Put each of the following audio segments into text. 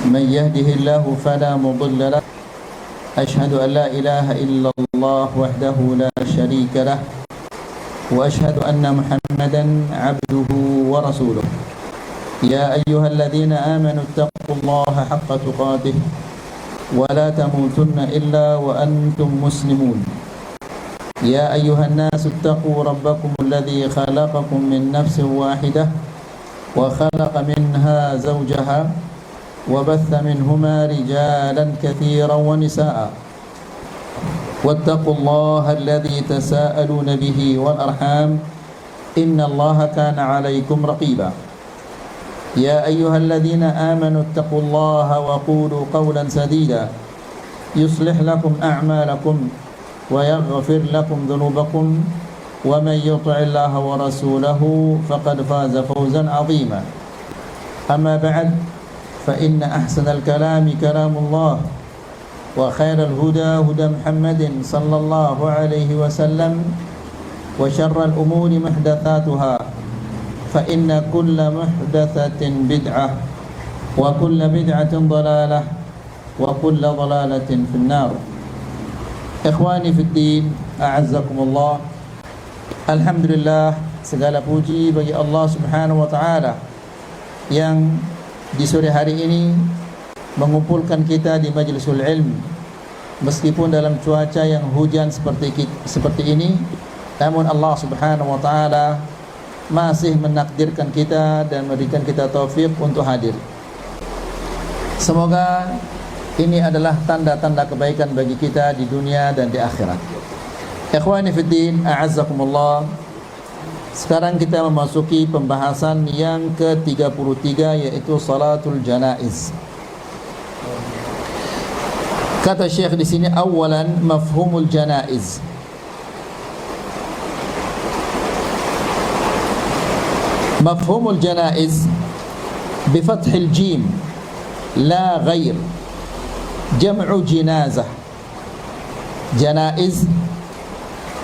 من يهده الله فلا مضل له أشهد أن لا إله إلا الله وحده لا شريك له وأشهد أن محمدا عبده ورسوله يا أيها الذين آمنوا اتقوا الله حق تقاته ولا تموتن إلا وأنتم مسلمون يا أيها الناس اتقوا ربكم الذي خلقكم من نفس واحدة وخلق منها زوجها وبث منهما رجالا كثيرا ونساء واتقوا الله الذي تساءلون به والأرحام إن الله كان عليكم رقيبا يا أيها الذين آمنوا اتقوا الله وقولوا قولا سديدا يصلح لكم أعمالكم ويغفر لكم ذنوبكم ومن يطع الله ورسوله فقد فاز فوزا عظيما أما بعد فإن أحسن الكلام كلام الله وخير الهدى هدى محمد صلى الله عليه وسلم وشر الأمور محدثاتها فإن كل محدثة بدعة وكل بدعة ضلالة وكل ضلالة في النار. Ikhwani fiddin, a'azzakumullah. Alhamdulillah, segala puji bagi Allah Subhanahu wa taala yang di sore hari ini mengumpulkan kita di majlisul ilm. Meskipun dalam cuaca yang hujan seperti ini, namun Allah Subhanahu wa taala masih menakdirkan kita dan memberikan kita taufik untuk hadir. Semoga ini adalah tanda-tanda kebaikan bagi kita di dunia dan di akhirat. Ikhwani fiddin, a'azzakumullah. Sekarang kita memasuki pembahasan yang ke-33, yaitu salatul janaiz. Kata Syekh di sini, awalan mafhumul janaiz. Mafhumul janaiz bifathil jim la ghair jam'u jinazah. Janaiz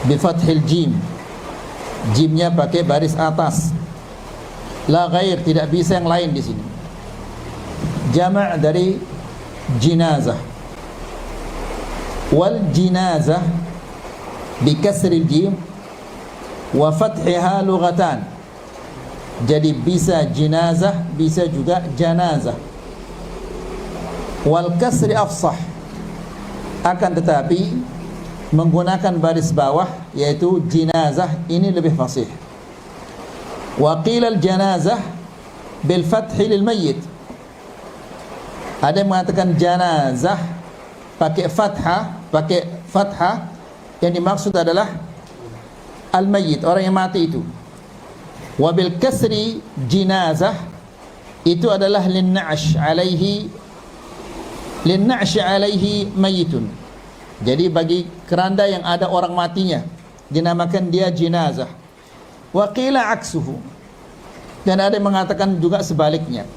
bifathil jim, jimnya pakai baris atas, la ghair, tidak bisa yang lain di sini. Jama' dari jinazah. Wal jinazah bikasril jim wa fathiha lughatan. Jadi bisa jinazah, bisa juga janazah. Wal kasri afsah, akan tetapi menggunakan baris bawah yaitu jinazah ini lebih fasih. Wa qila al janazah bil fathi lil mayyit. Ada yang mengatakan janazah pakai fathah, yang dimaksud adalah al mayyit, orang yang mati itu. Wa bil kasri jinazah itu adalah lin na'sh alaihi mayyitun. Jadi bagi keranda yang ada orang matinya dinamakan dia jinazah. Wa qila aksuhu, dan ada yang mengatakan juga sebaliknya.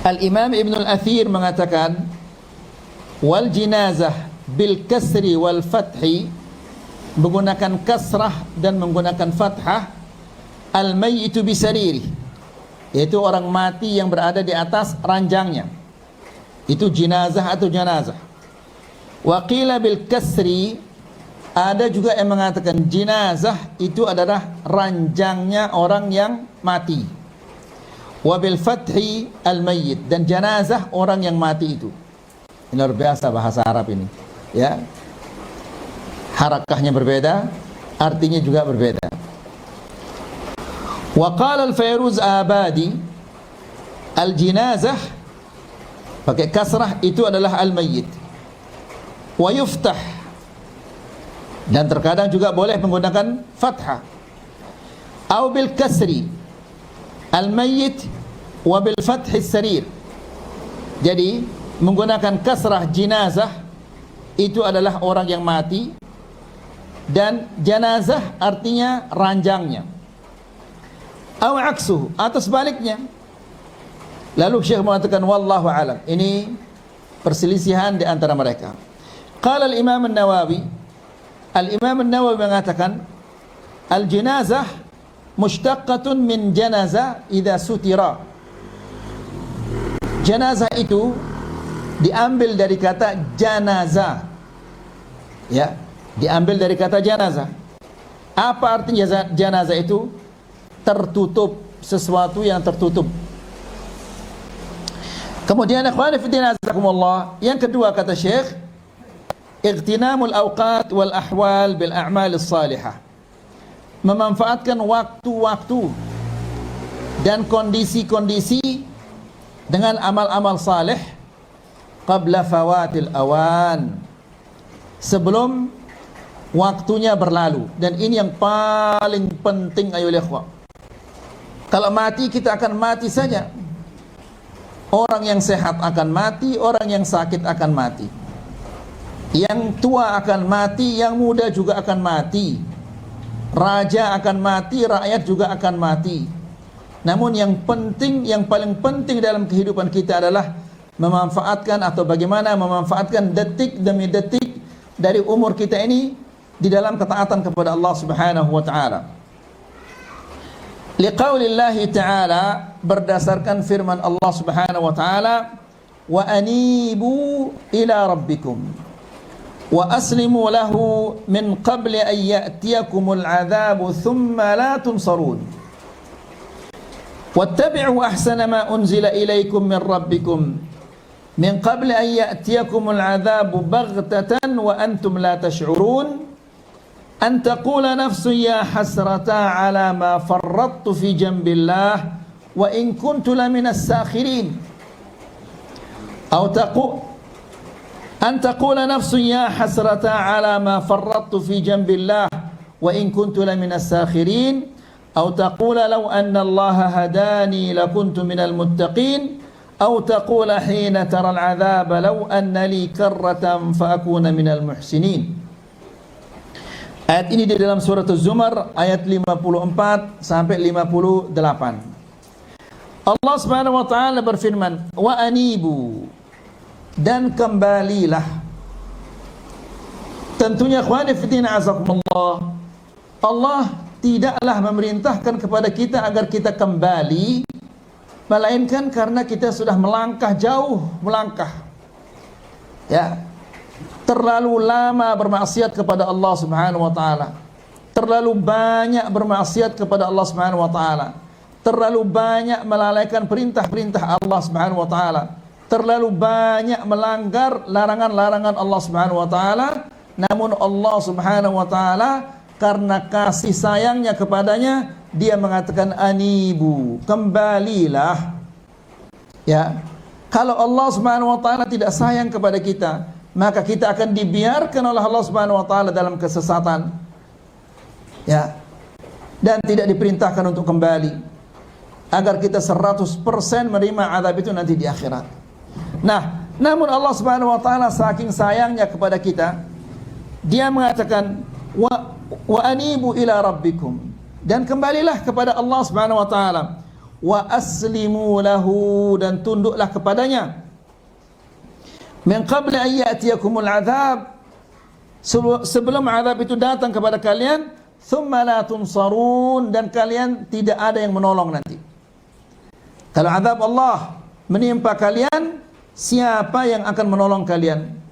Al-Imam Ibn al-Athir mengatakan wal jinazah bil kasri wal fathi, menggunakan kasrah dan menggunakan fathah, al mayyitu bisariri, yaitu orang mati yang berada di atas ranjangnya, itu jinazah atau janazah. Wa qila bil kasri, ada juga yang mengatakan jinazah itu adalah ranjangnya orang yang mati. Wa bil fathi al mayyit, dan janazah orang yang mati itu. Ini luar biasa bahasa Arab ini, ya. Harakahnya berbeda, artinya juga berbeda. Wa qala al-Fayruz Abadi al-jinazah pakai kasrah itu adalah al-mayyit. Wa yuftah, dan terkadang juga boleh menggunakan fathah. Au bil kasri al-mayyit wa bil fathi sarir. Jadi menggunakan kasrah jinazah itu adalah orang yang mati, dan janazah artinya ranjangnya. Au aksuhu, atau sebaliknya. Lalu Syekh mengatakan wallahu alam. Ini perselisihan di antara mereka. Qala al-Imam an-Nawawi, Al-Imam an-Nawawi mengatakan al-janazah mushtaqatun min janaza idza sutira. Jenazah itu diambil dari kata janazah. Ya, diambil dari kata janazah. Apa artinya janazah itu? Tertutup, sesuatu yang tertutup. Kemudian ikhwani fi din azakumullah, yang kedua kata Syekh, ightinamul awqat wal ahwal bil a'mal as-salihah. Memanfaatkan waktu-waktu dan kondisi-kondisi dengan amal-amal saleh qabla fawatil awan, sebelum waktunya berlalu. Dan ini yang paling penting ayolah ikhwah. Kalau mati kita akan mati saja. Orang yang sehat akan mati, orang yang sakit akan mati. Yang tua akan mati, yang muda juga akan mati. Raja akan mati, rakyat juga akan mati. Namun yang penting, yang paling penting dalam kehidupan kita adalah memanfaatkan atau bagaimana memanfaatkan detik demi detik dari umur kita ini di dalam ketaatan kepada Allah Subhanahu wa taala. Liqaulillahi ta'ala, berdasarkan firman Allah Subhanahu wa ta'ala, wa anibu ila rabbikum wa aslimu lahu min qabli an ya'tiyakumul 'adzabu thumma la tunsarun wattabi'u ahsana ma unzila ilaykum min rabbikum min qabli an ya'tiyakumul 'adzabu baghtatan wa antum la tash'urun an taqula nafsun ya hasrata ala ma farrattu fi jambillah wa in kuntu laminas sakhirin an taqula nafsun ya hasrata ala ma farrattu fi jambillah wa in kuntu laminas sakhirin aw taqula law anna allaha hadani lakuntu minal muttaqin aw taqula hina tara al'adhaba law anna li karratan fa akuna minal muhsinin. Ayat ini di dalam surat Az-Zumar ayat 54 sampai 58. Allah Subhanahu wa taala berfirman, "Wa anibu," dan kembalilah. Tentunya ikhwani fi din azakumullah, Allah tidaklah memerintahkan kepada kita agar kita kembali, melainkan karena kita sudah melangkah jauh, ya, terlalu lama bermaksiat kepada Allah Subhanahu wa taala. Terlalu banyak bermaksiat kepada Allah Subhanahu wa taala. Terlalu banyak melalaikan perintah-perintah Allah Subhanahu wa taala. Terlalu banyak melanggar larangan-larangan Allah Subhanahu wa taala. Namun Allah Subhanahu wa taala karena kasih sayangnya kepadanya, Dia mengatakan anibu, kembalilah. Ya. Kalau Allah Subhanahu wa taala tidak sayang kepada kita, maka kita akan dibiarkan oleh Allah Subhanahu wa taala dalam kesesatan, ya, dan tidak diperintahkan untuk kembali agar kita 100% menerima azab itu nanti di akhirat. Nah, namun Allah Subhanahu wa taala saking sayangnya kepada kita, Dia mengatakan wa anibu ila rabbikum, dan kembalilah kepada Allah Subhanahu wa taala, wa aslimu lahu, dan tunduklah kepadanya, min qabli an ya'tiyakumul 'adzab, sebelum azab itu datang kepada kalian, thumma la tunsarun, dan kalian tidak ada yang menolong nanti. Kalau azab Allah menimpa kalian, siapa yang akan menolong kalian?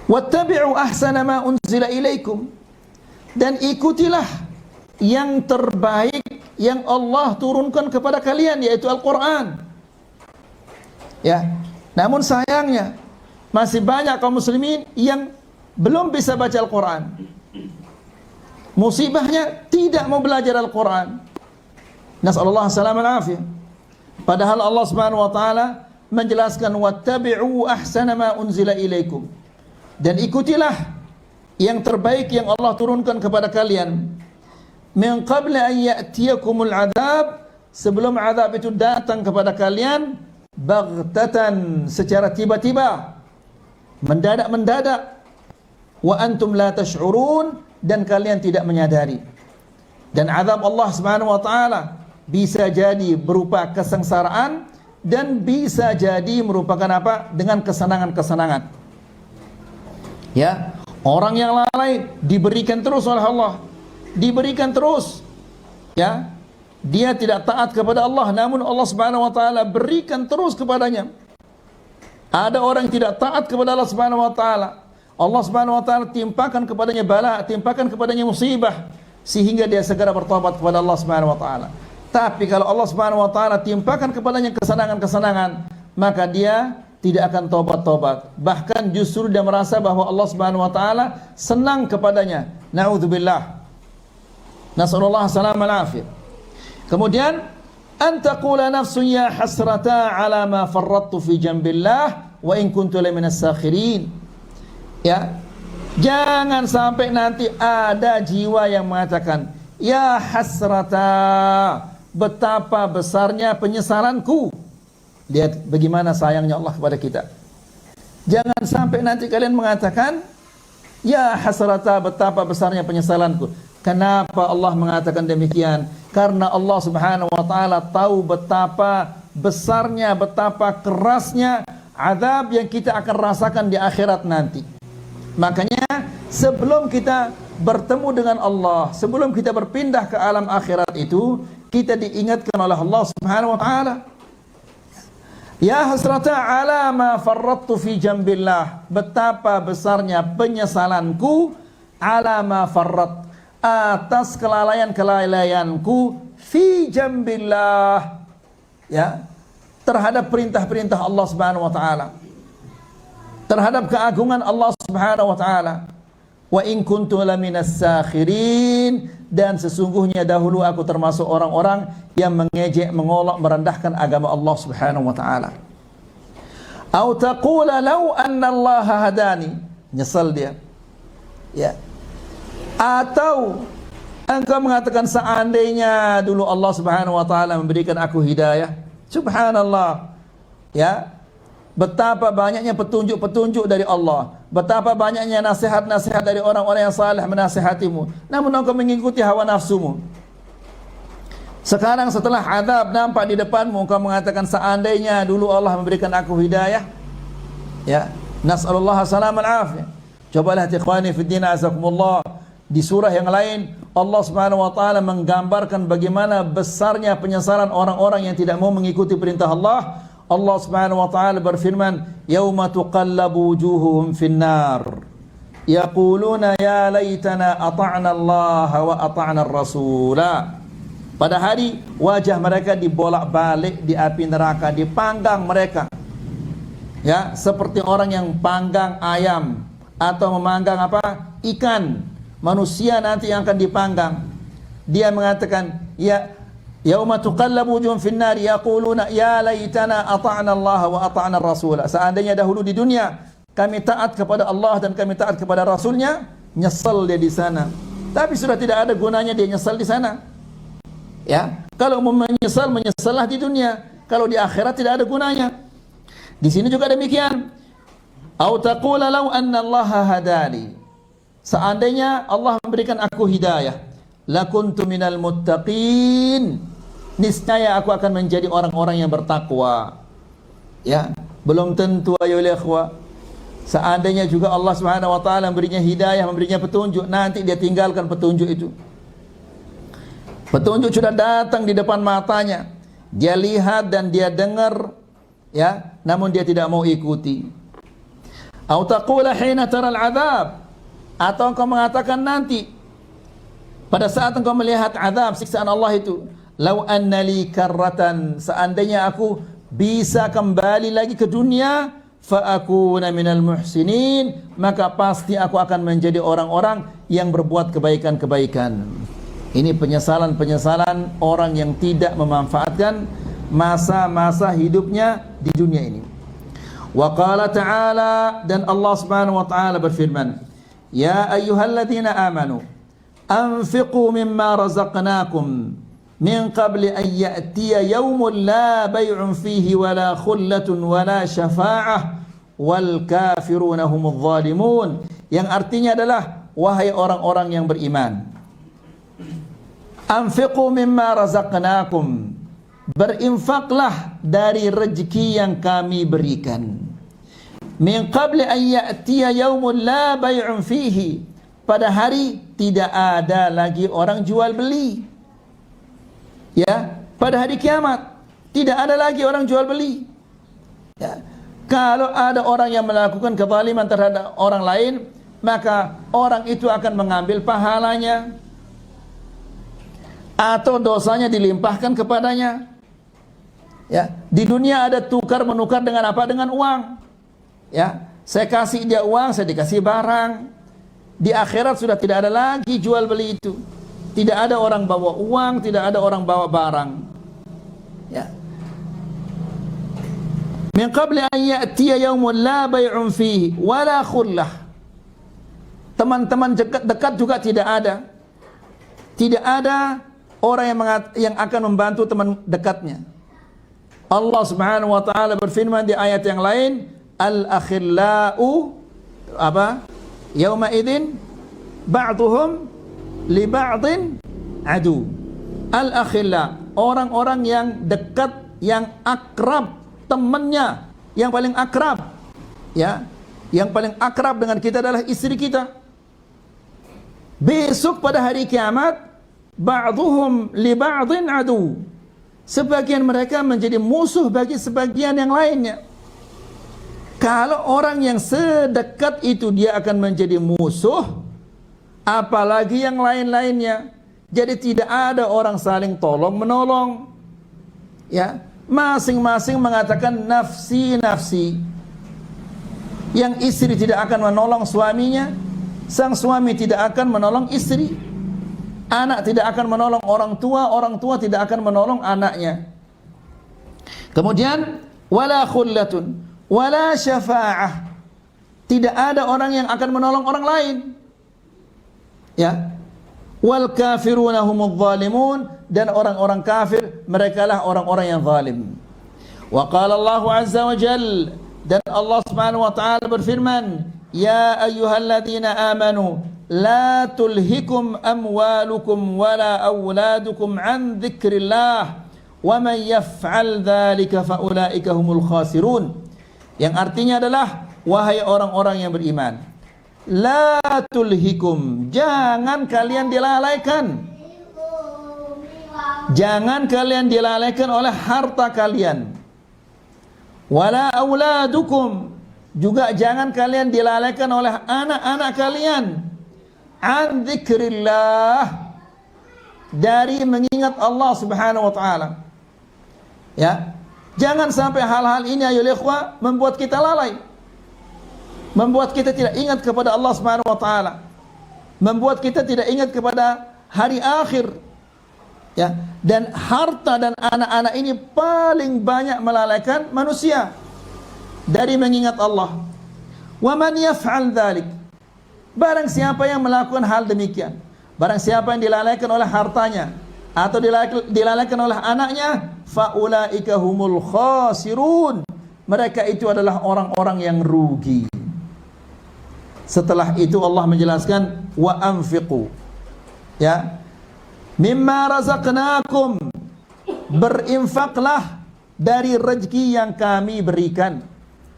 Wattabi'u ahsana ma unzila ilaikum, dan ikutilah yang terbaik yang Allah turunkan kepada kalian, yaitu Al-Quran. Ya. Namun sayangnya masih banyak kaum muslimin yang belum bisa baca Al-Quran. Musibahnya tidak mau belajar Al-Quran. Nas'alullah salam al-afiyah. Padahal Allah Subhanahu wa taala menjelaskan wattabi'u ahsana ma unzila ilaikum, dan ikutilah yang terbaik yang Allah turunkan kepada kalian, min qabli an ya'tiyakumul 'adzab, sebelum azab itu datang kepada kalian, baghtatan, secara tiba-tiba, mendadak-mendadak, wa antum la tash'urun, dan kalian tidak menyadari. Dan azab Allah Subhanahu wa taala bisa jadi berupa kesengsaraan, dan bisa jadi merupakan apa? Dengan kesenangan-kesenangan. Ya, orang yang lalai diberikan terus oleh Allah, diberikan terus, ya, dia tidak taat kepada Allah, namun Allah Subhanahu wa taala berikan terus kepadanya. Ada orang yang tidak taat kepada Allah Subhanahu wa taala, Allah Subhanahu wa taala timpakan kepadanya bala, timpakan kepadanya musibah sehingga dia segera bertobat kepada Allah Subhanahu wa taala. Tapi kalau Allah Subhanahu wa taala timpakan kepadanya kesenangan-kesenangan, maka dia tidak akan tobat-tobat. Bahkan justru dia merasa bahwa Allah Subhanahu wa taala senang kepadanya. Nauzubillah. Nasallallahu salam wal afiyah. Kemudian antaqula nafsun ya hasrata ala ma farrattu fi jambillah wa in kuntu laminas sakhirin. Ya, jangan sampai nanti ada jiwa yang mengatakan, ya hasrata, betapa besarnya penyesalanku. Lihat bagaimana sayangnya Allah kepada kita. Jangan sampai nanti kalian mengatakan, ya hasrata, betapa besarnya penyesalanku. Kenapa Allah mengatakan demikian? Karena Allah Subhanahu wa taala tahu betapa besarnya, betapa kerasnya azab yang kita akan rasakan di akhirat nanti. Makanya sebelum kita bertemu dengan Allah, sebelum kita berpindah ke alam akhirat itu, kita diingatkan oleh Allah Subhanahu wa taala. Ya hasrata ala ma farrattu fi jambillah, betapa besarnya penyesalanku ala ma farrat, atas kelalaian-kelalaianku fi jambillah, ya, terhadap perintah-perintah Allah Subhanahu wa taala, terhadap keagungan Allah Subhanahu wa taala. Wa in kuntu laminas sakhirin, dan sesungguhnya dahulu aku termasuk orang-orang yang mengejek, mengolok, merendahkan agama Allah Subhanahu wa taala. Au taqula law anna Allah hadani, nyesal dia. Ya. Atau engkau mengatakan seandainya dulu Allah Subhanahu wa taala memberikan aku hidayah. Subhanallah. Ya. Betapa banyaknya petunjuk-petunjuk dari Allah, betapa banyaknya nasihat-nasihat dari orang-orang yang saleh menasihatimu, namun engkau mengikuti hawa nafsumu. Sekarang setelah azab nampak di depanmu, engkau mengatakan seandainya dulu Allah memberikan aku hidayah. Ya, nas'alullah salam al-afiyah. Coba lihat ikhwani fi din azakumullah, di surah yang lain Allah Subhanahu wa taala menggambarkan bagaimana besarnya penyesalan orang-orang yang tidak mau mengikuti perintah Allah. Allah Subhanahu wa taala berfirman, "Yauma tuqallabu wujuhuhum fin-nar, yaquluna ya laitana ata'na Allah wa ata'na ar-rasula." Pada hari wajah mereka dibolak-balik di api neraka, dipanggang mereka. Ya, seperti orang yang panggang ayam atau memanggang apa? Ikan. Manusia nanti yang akan dipanggang. Dia mengatakan, ya yauma tuqallabu wujuhum fin-nar yaquluna ya laitana ata'na Allah wa ata'na ar-rasula. Seandainya dahulu di dunia kami taat kepada Allah dan kami taat kepada Rasulnya, nyesal dia di sana. Tapi sudah tidak ada gunanya dia nyesal di sana. Ya, kalau mau menyesal, menyesallah di dunia. Kalau di akhirat tidak ada gunanya. Di sini juga demikian. Au taqula law anna Allah hadani. Seandainya Allah memberikan aku hidayah, lakuntu minal muttaqin, niscaya aku akan menjadi orang-orang yang bertakwa. Ya, belum tentu ayolah ikhwah. Seandainya juga Allah Subhanahu wa taala memberinya hidayah, memberinya petunjuk, nanti dia tinggalkan petunjuk itu. Petunjuk sudah datang di depan matanya. Dia lihat dan dia dengar, ya, namun dia tidak mau ikuti. Au taqula hina taral adzab, atau engkau mengatakan nanti pada saat engkau melihat azab siksaan Allah itu, lau anna li karratan, seandainya aku bisa kembali lagi ke dunia, fa akuna minal muhsinin, maka pasti aku akan menjadi orang-orang yang berbuat kebaikan-kebaikan. Ini penyesalan-penyesalan orang yang tidak memanfaatkan masa-masa hidupnya di dunia ini. Wa qala ta'ala, dan Allah Subhanahu wa ta'ala berfirman, ya ayyuhalladzina amanu anfiqu mimma razaqnakum min qabli an ya'tiya yawmun la bay'un fihi wala khullatun wala syafa'ah wal kafiruna humudz zalimun, yang artinya adalah wahai orang-orang yang beriman, anfiqu mimma razaqnakum, berinfaklah dari rezeki yang kami berikan, min qabli an ya'tiya yawmun la bay'un fihi, pada hari tidak ada lagi orang jual beli, Ya, pada hari kiamat tidak ada lagi orang jual beli. Ya. Kalau ada orang yang melakukan kezaliman terhadap orang lain, maka orang itu akan mengambil pahalanya atau dosanya dilimpahkan kepadanya. Ya, di dunia ada tukar menukar dengan apa? Dengan uang. Ya, saya kasih dia uang, saya dikasih barang. Di akhirat sudah tidak ada lagi jual beli itu. Tidak ada orang bawa uang, tidak ada orang bawa barang. Ya. Min qabli an ya'tiya yaumun la bay'un fihi wala khullah. Teman-teman dekat juga tidak ada. Tidak ada orang yang akan membantu teman dekatnya. Allah Subhanahu wa taala berfirman di ayat yang lain, al-akhillau apa? Yauma idzin ba'dhum li ba'din adu. Al-akhilla, orang-orang yang dekat, yang akrab, temannya yang paling akrab, ya, yang paling akrab dengan kita adalah istri kita. Besok pada hari kiamat, ba'dhum li ba'din adu. Sebagian mereka menjadi musuh bagi sebagian yang lainnya. Kalau orang yang sedekat itu dia akan menjadi musuh, apalagi yang lain-lainnya. Jadi tidak ada orang saling tolong menolong. Ya, masing-masing mengatakan nafsi nafsi. Yang istri tidak akan menolong suaminya, sang suami tidak akan menolong istri. Anak tidak akan menolong orang tua tidak akan menolong anaknya. Kemudian wala khullatun wala syafa'ah. Tidak ada orang yang akan menolong orang lain. Ya. Wal kafiruna humudz zalimun, dan orang-orang kafir mereka lah orang-orang yang zalim. Wa qala Allah azza wa jalla, dan Allah Subhanahu wa taala berfirman, ya ayyuhalladzina amanu la tulhikum amwalukum wala auladukum an dzikrillah wa man yaf'al dzalika fa ulaika humul khasirun. Yang artinya adalah, wahai orang-orang yang beriman, la tulhikum, jangan kalian dilalaikan. Jangan kalian dilalaikan oleh harta kalian. Wala auladukum, juga jangan kalian dilalaikan oleh anak-anak kalian. An dzikrillah, dari mengingat Allah Subhanahu wa taala. Ya. Jangan sampai hal-hal ini ayolah ikhwah membuat kita lalai. Membuat kita tidak ingat kepada Allah Subhanahu wa taala. Membuat kita tidak ingat kepada hari akhir. Ya, dan harta dan anak-anak ini paling banyak melalaikan manusia dari mengingat Allah. Wa man yaf'al dzalik, barang siapa yang melakukan hal demikian, barang siapa yang dilalaikan oleh hartanya atau dilalaikan oleh anaknya, fa ulaika humul khasirun, mereka itu adalah orang-orang yang rugi. Setelah itu Allah menjelaskan, wa anfiqu, ya, mimma razaqnakum, berinfaklah dari rezeki yang kami berikan.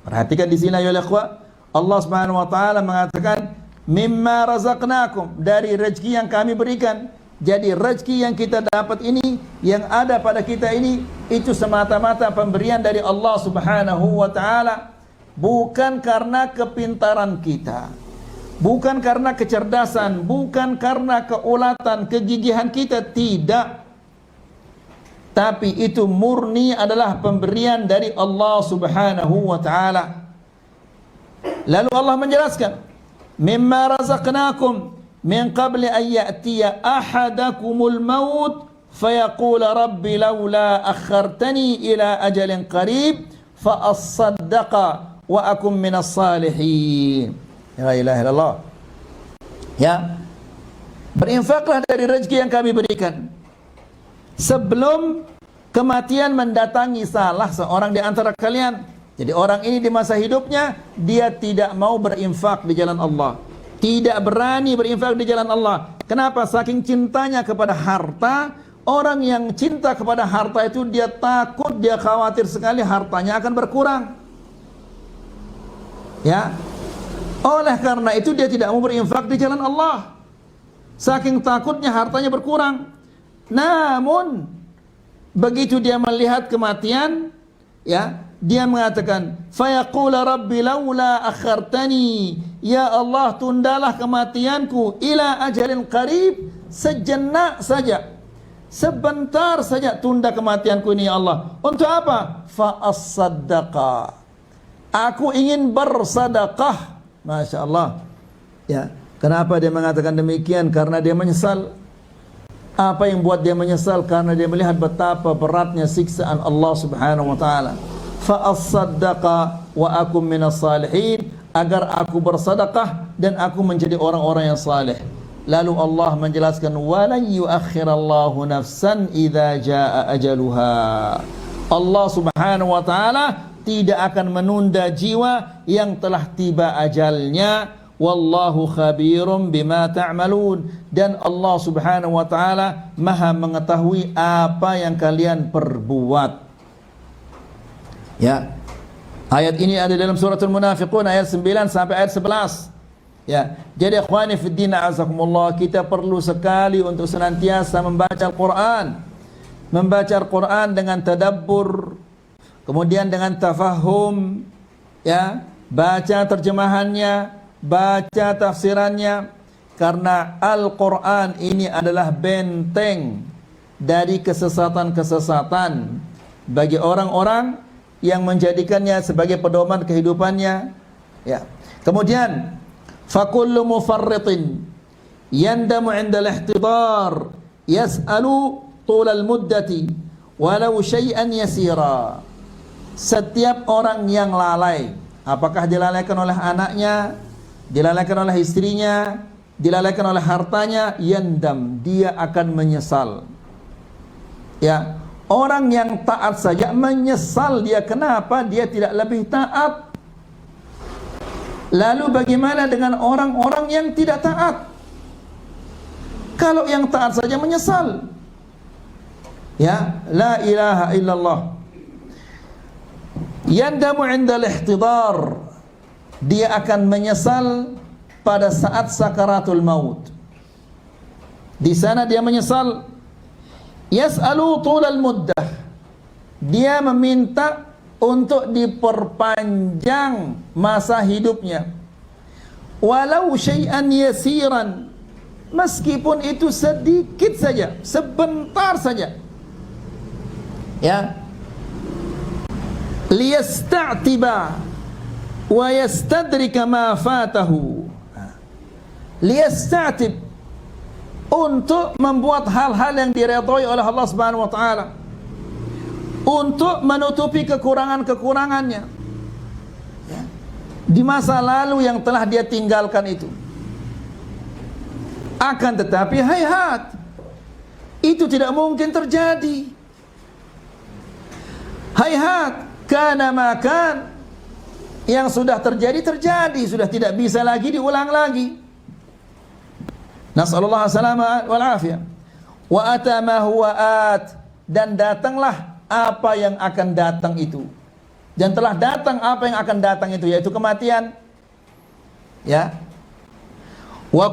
Perhatikan di sini ya ikhwah, Allah Subhanahu wa taala mengatakan mimma razaqnakum, dari rezeki yang kami berikan. Jadi rezeki yang kita dapat ini, yang ada pada kita ini, itu semata-mata pemberian dari Allah Subhanahu wa taala, bukan karena kepintaran kita, bukan karena kecerdasan, bukan karena keulatan, kegigihan kita, tidak. Tapi itu murni adalah pemberian dari Allah Subhanahu wa taala. Lalu Allah menjelaskan, mimma razaqnakum min qabli an ya'tiya ahadakumul maut fayaqula rabbi laula akhartani ila ajalin qarib fa asaddaqa wa akum minas salihin. La ilaha illallah. Ya, berinfaklah dari rezeki yang kami berikan sebelum kematian mendatangi salah seorang di antara kalian. Jadi orang ini di masa hidupnya dia tidak mau berinfak di jalan Allah, tidak berani berinfak di jalan Allah. Kenapa? Saking cintanya kepada harta. Orang yang cinta kepada harta itu dia takut, dia khawatir sekali hartanya akan berkurang. Ya. Oleh karena itu dia tidak mau berinfak di jalan Allah. Saking takutnya hartanya berkurang. Namun begitu dia melihat kematian, ya, dia mengatakan, fayaqul rabbi laula akhartani, ya Allah tundalah kematianku ila ajalin qarib, sejenak saja, sebentar saja tunda kematianku ini ya Allah. Untuk apa? Fa as-saddaqa, aku ingin bersedekah. Masya Allah. Ya, kenapa dia mengatakan demikian? Karena dia menyesal. Apa yang buat dia menyesal? Karena dia melihat betapa beratnya siksaan Allah Subhanahu wa taala. Fa as-saddaqa wa akum minas salihin, agar aku bersedekah dan aku menjadi orang-orang yang saleh. Lalu Allah menjelaskan, walan yuakhirallahu nafsan idza jaa ajaluha. Allah Subhanahu wa taala tidak akan menunda jiwa yang telah tiba ajalnya. Wallahu khabirum bima ta'malun, dan Allah Subhanahu wa taala Maha mengetahui apa yang kalian perbuat. Ya. Ayat ini ada dalam suratul Munafiqun ayat 9 sampai ayat 11. Ya. Jadi ikhwani fid din azakumullah, kita perlu sekali untuk senantiasa membaca Al-Qur'an. Membaca Al-Qur'an dengan tadabbur, kemudian dengan tafahum, ya, baca terjemahannya, baca tafsirannya, karena Al-Quran ini adalah benteng dari kesesatan-kesesatan bagi orang-orang yang menjadikannya sebagai pedoman kehidupannya. Ya. Kemudian, fakullu mufarritin yandamu 'inda al-ihtidar yas'alu tulal muddati walau syai'an yasira. Setiap orang yang lalai, apakah dilalaikan oleh anaknya, dilalaikan oleh istrinya, dilalaikan oleh hartanya, yandam, dia akan menyesal. Ya, orang yang taat saja menyesal dia. Kenapa dia tidak lebih taat? Lalu bagaimana dengan orang-orang yang tidak taat? Kalau yang taat saja menyesal. Ya, la ilaha illallah. Yandamu 'inda al-ihtidar, dia akan menyesal pada saat sakaratul maut. Di sana dia menyesal. Yas'alu tulal muddah, dia meminta untuk diperpanjang masa hidupnya. Walau syai'an yasiran, meskipun itu sedikit saja, sebentar saja. Ya. Liyasta'tiba wa yastadrika ma fatahu. Liyasta'tib, untuk membuat hal-hal yang diridhai oleh Allah Subhanahu wa taala, untuk menutupi kekurangan-kekurangannya, ya, di masa lalu yang telah dia tinggalkan itu. Akan tetapi hayhat, itu tidak mungkin terjadi. Hayhat, kana makan, yang sudah terjadi terjadi, sudah tidak bisa lagi diulang lagi. Nasallallahu alaihi wal afiyah. Wa ata ma huwa at, dan datanglah apa yang akan datang itu. Dan telah datang apa yang akan datang itu, yaitu kematian. Ya. Wa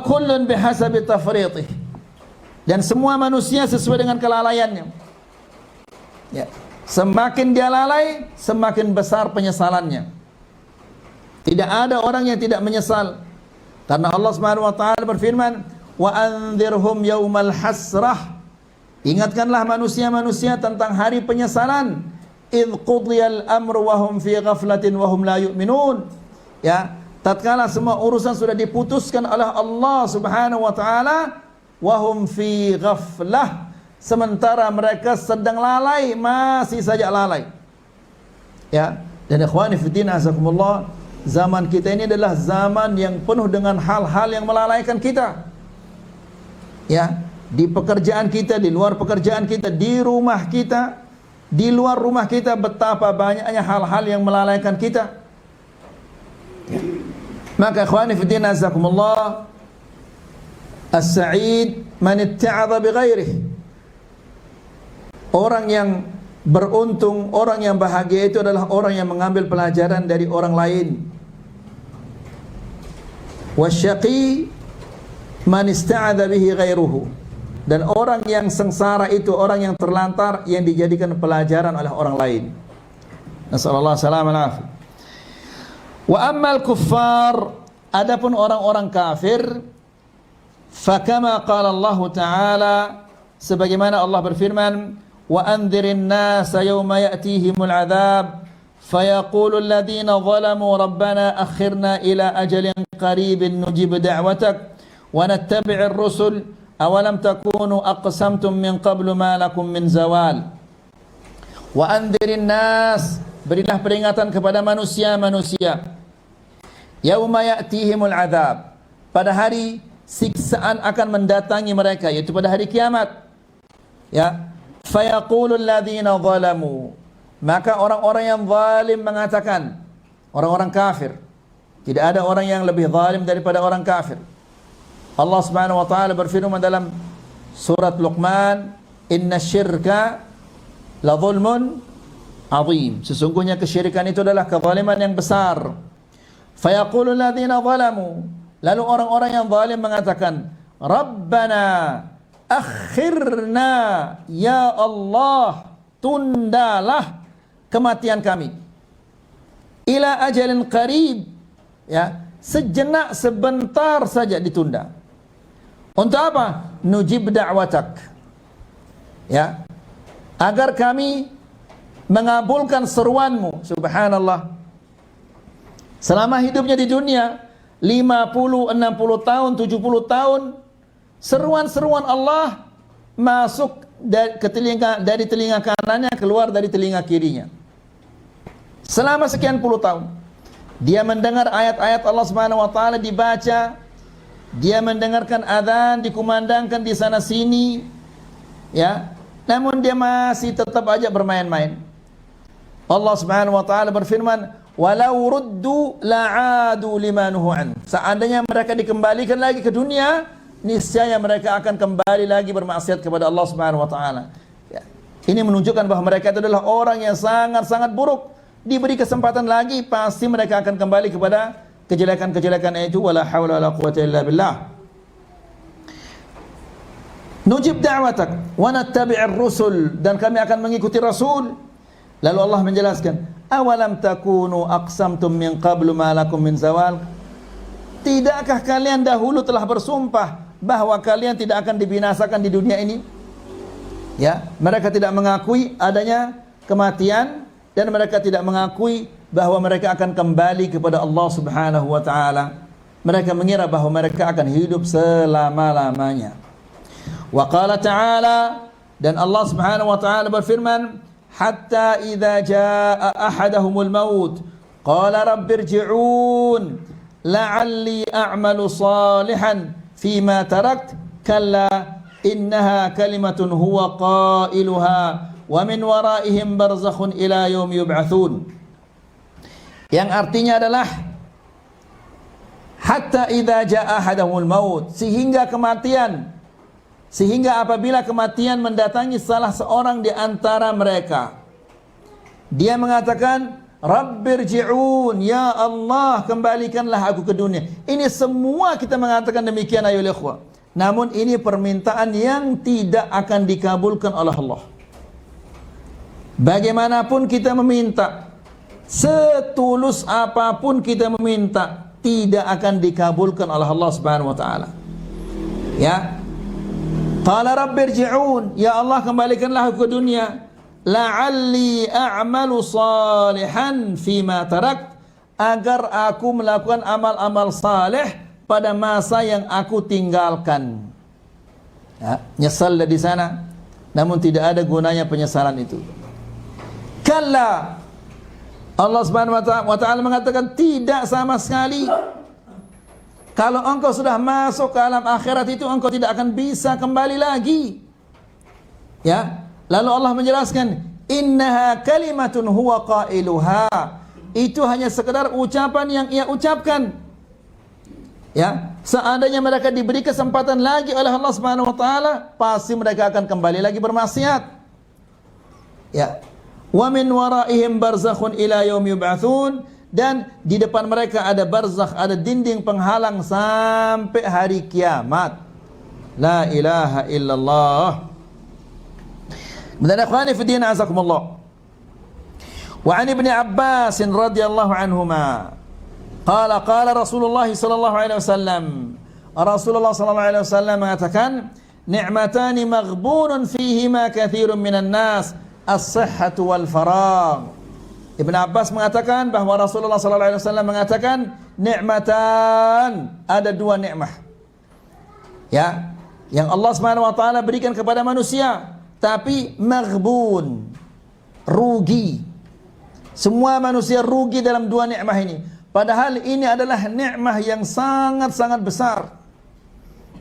kullun bihasabi tafriqih, dan semua manusia sesuai dengan kelalaiannya. Ya. Semakin dia lalai, semakin besar penyesalannya. Tidak ada orang yang tidak menyesal. Karena Allah Subhanahu wa taala berfirman, "Wa anzirhum yaumal hasrah." Ingatkanlah manusia-manusia tentang hari penyesalan. Idz qudiyal amru wa hum fi ghaflatin wa hum la yu'minun. Ya, tatkala semua urusan sudah diputuskan oleh Allah Subhanahu wa taala, wa hum fi ghaflah, sementara mereka sedang lalai, masih saja lalai. Ya, dan ikhwani fiddin azakumullah, zaman kita ini adalah zaman yang penuh dengan hal-hal yang melalaikan kita. Ya, di pekerjaan kita, di luar pekerjaan kita, di rumah kita, di luar rumah kita, betapa banyaknya hal-hal yang melalaikan kita. Ya. Maka ikhwani fiddin azakumullah, as-sa'id man itta'adha bi ghairihi. Orang yang beruntung, orang yang bahagia itu adalah orang yang mengambil pelajaran dari orang lain. Wasyaqi man ista'adha bihi ghairuhu. Dan orang yang sengsara itu orang yang terlantar yang dijadikan pelajaran oleh orang lain. Nasallallahu salam alaihi. Wa ammal kuffar, adapun orang-orang kafir, fakama qala Allah Ta'ala, sebagaimana Allah berfirman, wa andzirin nasa yawma ya'tihimul adzab fayaqulu alladhina zalamu rabbana akhirna ila ajalin qaribin nujib da'watak wa nattabi'ir rusul awalam takunu aqsamtum min qablu ma lakum min zawal. Wa andzirin nas, berilah peringatan kepada manusia-manusia, yauma ya'tihimul adzab, pada hari siksaan akan mendatangi mereka, yaitu pada hari kiamat. Ya, fayaqulul ladzina zalamu, maka orang-orang yang zalim mengatakan, orang-orang kafir. Tidak ada orang yang lebih zalim daripada orang kafir. Allah Subhanahu wa taala berfirman dalam surat Luqman, "Inna syirka la zulmun azim." Sesungguhnya kesyirikan itu adalah kezaliman yang besar. Fayaqulul ladzina zalamu, lalu orang-orang yang zalim mengatakan, "Rabbana akhirna, ya Allah, tundalah kematian kami. Ila ajalin qarib, ya, sejenak, sebentar saja ditunda. Untuk apa? Nujib da'watak, ya, agar kami mengabulkan seruanmu." Subhanallah. Selama hidupnya di dunia 50, 60 tahun, 70 tahun, seruan-seruan Allah masuk dari telinga kanannya, keluar dari telinga kirinya. Selama sekian puluh tahun dia mendengar ayat-ayat Allah Subhanahu wa taala dibaca, dia mendengarkan azan dikumandangkan di sana sini, ya, namun dia masih tetap aja bermain-main. Allah Subhanahu wa taala berfirman, "Walau ruddu la'adu limanuhu an." Seandainya mereka dikembalikan lagi ke dunia, niscaya mereka akan kembali lagi bermaksiat kepada Allah Subhanahu wa taala. Ya. Ini menunjukkan bahwa mereka itu adalah orang yang sangat-sangat buruk. Diberi kesempatan lagi, pasti mereka akan kembali kepada kejelekan-kejelekan itu. Wala haula wala quwwata illa billah. Nujib da'watak wa nattabi'ir rusul, dan kami akan mengikuti rasul. Lalu Allah menjelaskan, awalam takunu aqsamtum min qablu ma lakum min zawal. Tidakkah kalian dahulu telah bersumpah bahwa kalian tidak akan dibinasakan di dunia ini? Ya, mereka tidak mengakui adanya kematian, dan mereka tidak mengakui bahwa mereka akan kembali kepada Allah Subhanahu wa taala. Mereka mengira bahwa mereka akan hidup selama-lamanya. Wa qala ta'ala, dan Allah Subhanahu wa taala berfirman, hatta idza jaa ahadahumul maut qala rabbirji'un la'alli a'malu salihan fima tarakt kalla innaha kalimatun huwa qailuha wa min waraihim barzakhun ila yaum yub'atsun. Yang artinya adalah hatta idza jaa ahadahumul maut, sehingga apabila kematian mendatangi salah seorang di antara mereka, dia mengatakan, Rabbirji'un, ya Allah, kembalikanlah aku ke dunia. Ini semua kita mengatakan demikian ayolah ikhwah. Namun ini permintaan yang tidak akan dikabulkan oleh Allah. Bagaimanapun kita meminta, setulus apapun kita meminta, tidak akan dikabulkan oleh Allah Subhanahu wa taala. Ya. Qala rabbirji'un, ya Allah, kembalikanlah aku ke dunia. La'alli a'malu salihan fima tarakt, agar aku melakukan amal-amal saleh pada masa yang aku tinggalkan. Ya, nyesal di sana, namun tidak ada gunanya penyesalan itu. Kalla, Allah Subhanahu wa taala mengatakan tidak sama sekali. Kalau engkau sudah masuk ke alam akhirat itu, engkau tidak akan bisa kembali lagi. Ya, lalu Allah menjelaskan, innaha kalimatun huwa qailuha, itu hanya sekedar ucapan yang ia ucapkan. Ya, seandainya mereka diberi kesempatan lagi oleh Allah Subhanahu wa taala, pasti mereka akan kembali lagi bermaksiat. Ya. Wa min waraihim barzakhun ila yaum yub'atsun, dan di depan mereka ada barzakh, ada dinding penghalang sampai hari kiamat. La ilaha illallah. Kemudian ikhwani fi din azakumullah. Wa an Ibnu Abbas radhiyallahu anhuma qala qala Rasulullah sallallahu alaihi wasallam, Rasulullah sallallahu alaihi wasallam mengatakan, ni'matani maghbunun fihima katsirun minan nas, as-sihhatu wal faragh. Ibnu Abbas mengatakan bahwa Rasulullah sallallahu alaihi wasallam mengatakan, ni'matan, ada dua nikmat, ya, yang Allah Subhanahu wa taala berikan kepada manusia, tapi maghbun, rugi. Semua manusia rugi dalam dua nikmat ini. Padahal ini adalah nikmat yang sangat-sangat besar.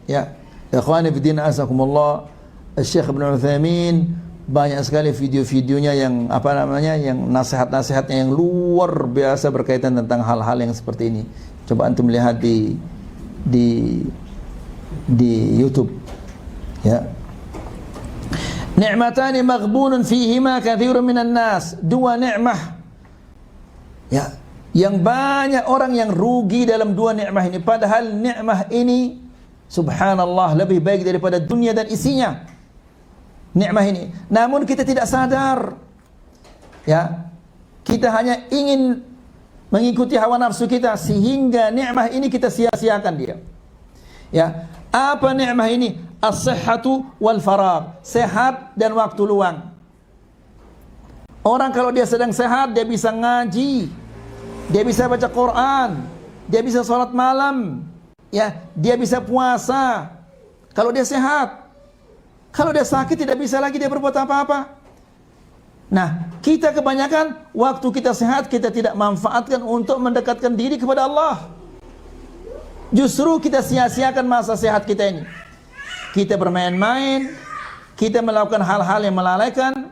Ya, ikhwani fi din azakumullah, Syekh Ibnu Utsaimin banyak sekali video-videonya yang apa namanya, yang nasihat-nasihatnya yang luar biasa berkaitan tentang hal-hal yang seperti ini. Coba antum lihat di YouTube. Ya. Ni'matani maghbunun fihima katsirun minan nas. Dua nikmat, ya, yang banyak orang yang rugi dalam dua nikmat ini. Padahal nikmat ini subhanallah lebih baik daripada dunia dan isinya. Nikmat ini, namun kita tidak sadar, ya, kita hanya ingin mengikuti hawa nafsu kita sehingga nikmat ini kita sia-siakan dia. Ya, apa nikmat ini? As-sihhatu wal faragh, sehat dan waktu luang. Orang kalau dia sedang sehat, dia bisa ngaji, dia bisa baca Quran, dia bisa sholat malam, ya, dia bisa puasa. Kalau dia sehat. Kalau dia sakit tidak bisa lagi dia berbuat apa-apa. Nah, kita kebanyakan waktu kita sehat kita tidak manfaatkan untuk mendekatkan diri kepada Allah. Justru kita sia-siakan masa sehat kita ini. Kita bermain-main, kita melakukan hal-hal yang melalaikan.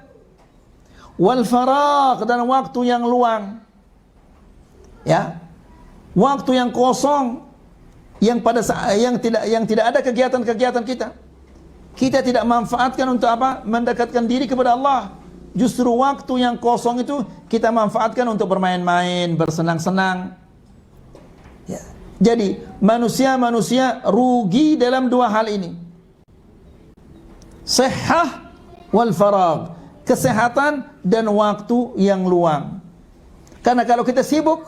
Wal faragh, dan waktu yang luang. Ya. Waktu yang kosong, yang pada yang tidak ada kegiatan-kegiatan kita. Kita tidak manfaatkan untuk apa? Mendekatkan diri kepada Allah. Justru waktu yang kosong itu kita manfaatkan untuk bermain-main, bersenang-senang. Ya. Jadi manusia rugi dalam dua hal ini. Sihhah wal faragh, kesehatan dan waktu yang luang. Karena kalau kita sibuk,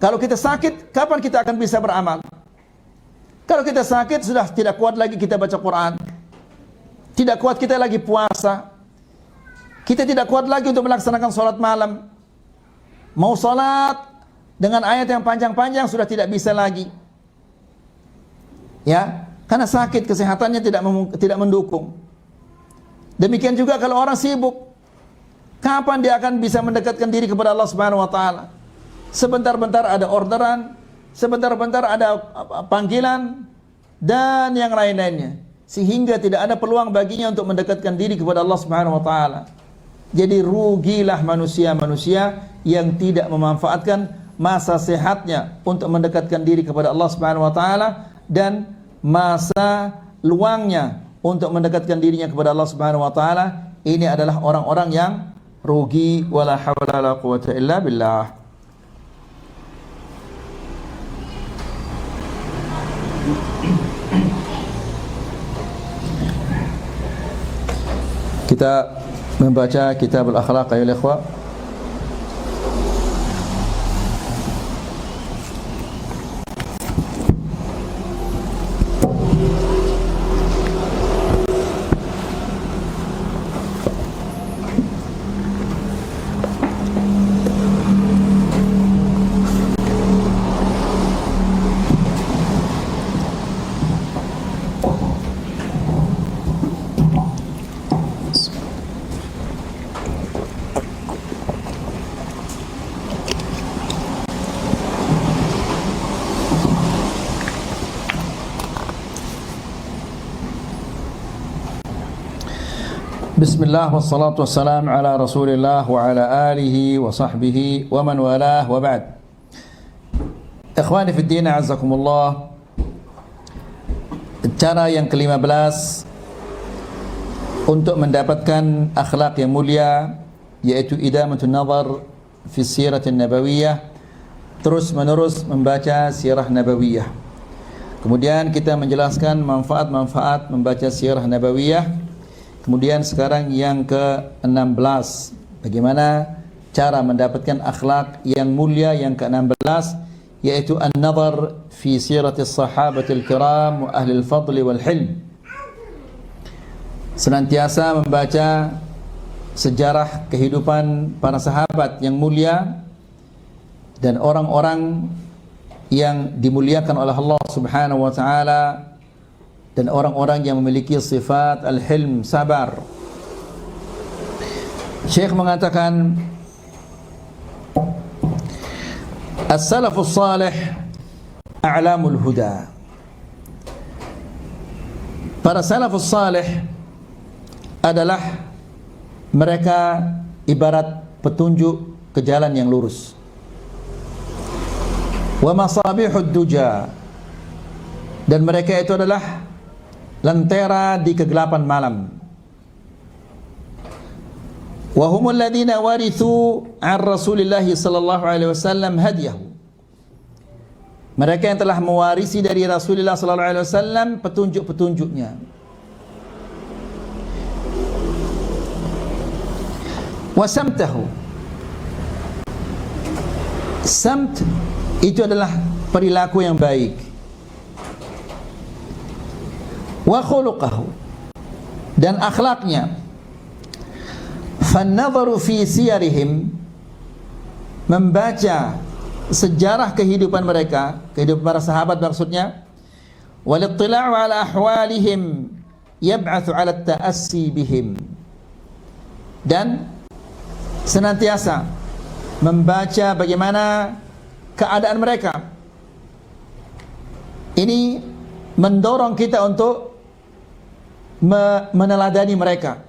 kalau kita sakit, kapan kita akan bisa beramal? Kalau kita sakit, sudah tidak kuat lagi kita baca Quran, tidak kuat kita lagi puasa, kita tidak kuat lagi untuk melaksanakan sholat malam. Mau sholat dengan ayat yang panjang-panjang sudah tidak bisa lagi, ya, karena sakit, kesehatannya tidak mendukung. Demikian juga kalau orang sibuk, kapan dia akan bisa mendekatkan diri kepada Allah Subhanahu wa taala? Sebentar-bentar ada orderan, sebentar-bentar ada panggilan dan yang lain-lainnya, sehingga tidak ada peluang baginya untuk mendekatkan diri kepada Allah Subhanahu wa taala. Jadi rugilah manusia-manusia yang tidak memanfaatkan masa sehatnya untuk mendekatkan diri kepada Allah Subhanahu wa taala dan masa luangnya untuk mendekatkan dirinya kepada Allah Subhanahu wa taala. Ini adalah orang-orang yang rugi. Wala haula wala quwwata illa billah. Kita membaca kitab al-akhlaq ayol ikhwah. Bismillah wassalatu wassalamu ala Rasulillah wa ala alihi wa sahbihi wa man walah wa ba'd. Ikhwani fi din, a'azzakumullah. Cara yang ke-15 untuk mendapatkan akhlak yang mulia, yaitu idamatun nazar fi siratin nabawiyah, terus menerus membaca sirah nabawiyah. Kemudian kita menjelaskan manfaat-manfaat membaca sirah nabawiyah. Kemudian sekarang yang ke-16, bagaimana cara mendapatkan akhlak yang mulia yang ke-16, yaitu an-nazar fi siratis sahabatil kiram wa ahlil fadli wal hilm. Senantiasa membaca sejarah kehidupan para sahabat yang mulia dan orang-orang yang dimuliakan oleh Allah Subhanahu wa taala, dan orang-orang yang memiliki sifat al-hilm, sabar. Syekh mengatakan, as-salafus salih a'lamul huda. Para salafus salih adalah mereka ibarat petunjuk ke jalan yang lurus. Wa masabihud duja, dan mereka itu adalah lentera di kegelapan malam. Wa humul ladzina warithu 'an Rasulillah sallallahu alaihi wasallam hadiyahu. Mereka yang telah mewarisi dari Rasulullah sallallahu alaihi wasallam petunjuk-petunjuknya. Wa samtahu. Samt itu adalah perilaku yang baik. Wa khuluquhu, dan akhlaknya. Fan-nadharu fi siyarihim, membaca sejarah kehidupan mereka, kehidupan para sahabat maksudnya. Wal-ittila'u ala ahwalihim yab'atsu ala at-ta'assi bihim, dan senantiasa membaca bagaimana keadaan mereka. Ini mendorong kita untuk meneladani mereka.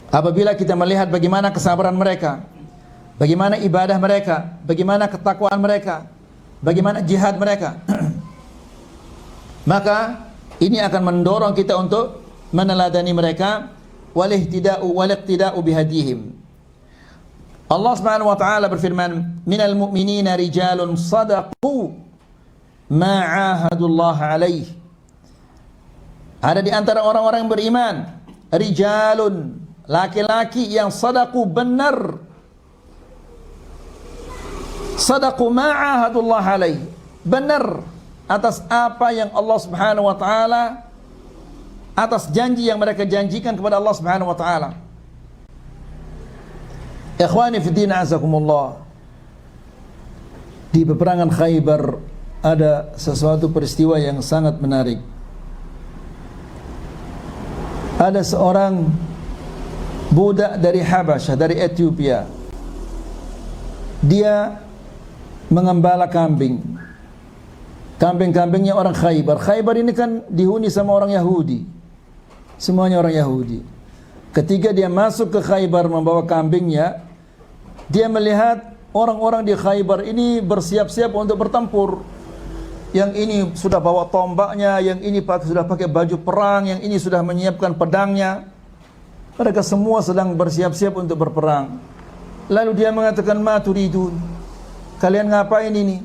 Apabila kita melihat bagaimana kesabaran mereka, bagaimana ibadah mereka, bagaimana ketakwaan mereka, bagaimana jihad mereka, maka ini akan mendorong kita untuk meneladani mereka. Wal-iqtida'u bihadihim. Allah Subhanahu wa taala berfirman, minal mu'minina rijalun sadaqu ma 'ahadullah alaih. Ada di antara orang-orang yang beriman rijalun, laki-laki yang sadaqu, benar, sadaqu ma 'ahadullah alaih, benar atas apa yang Allah Subhanahu wa taala, atas janji yang mereka janjikan kepada Allah Subhanahu wa taala. Ikhwani fi din, azakumullah. Di peperangan Khaybar ada sesuatu peristiwa yang sangat menarik. Ada seorang budak dari Habasyah, dari Ethiopia. Dia mengembala kambing. Kambing-kambingnya orang Khaybar. Khaybar ini kan dihuni sama orang Yahudi. Semuanya orang Yahudi. Ketika dia masuk ke Khaybar membawa kambingnya, dia melihat orang-orang di Khaybar ini bersiap-siap untuk bertempur. Yang ini sudah bawa tombaknya, yang ini sudah pakai baju perang, yang ini sudah menyiapkan pedangnya. Mereka semua sedang bersiap-siap untuk berperang. Lalu dia mengatakan, ma turidun, kalian ngapain ini?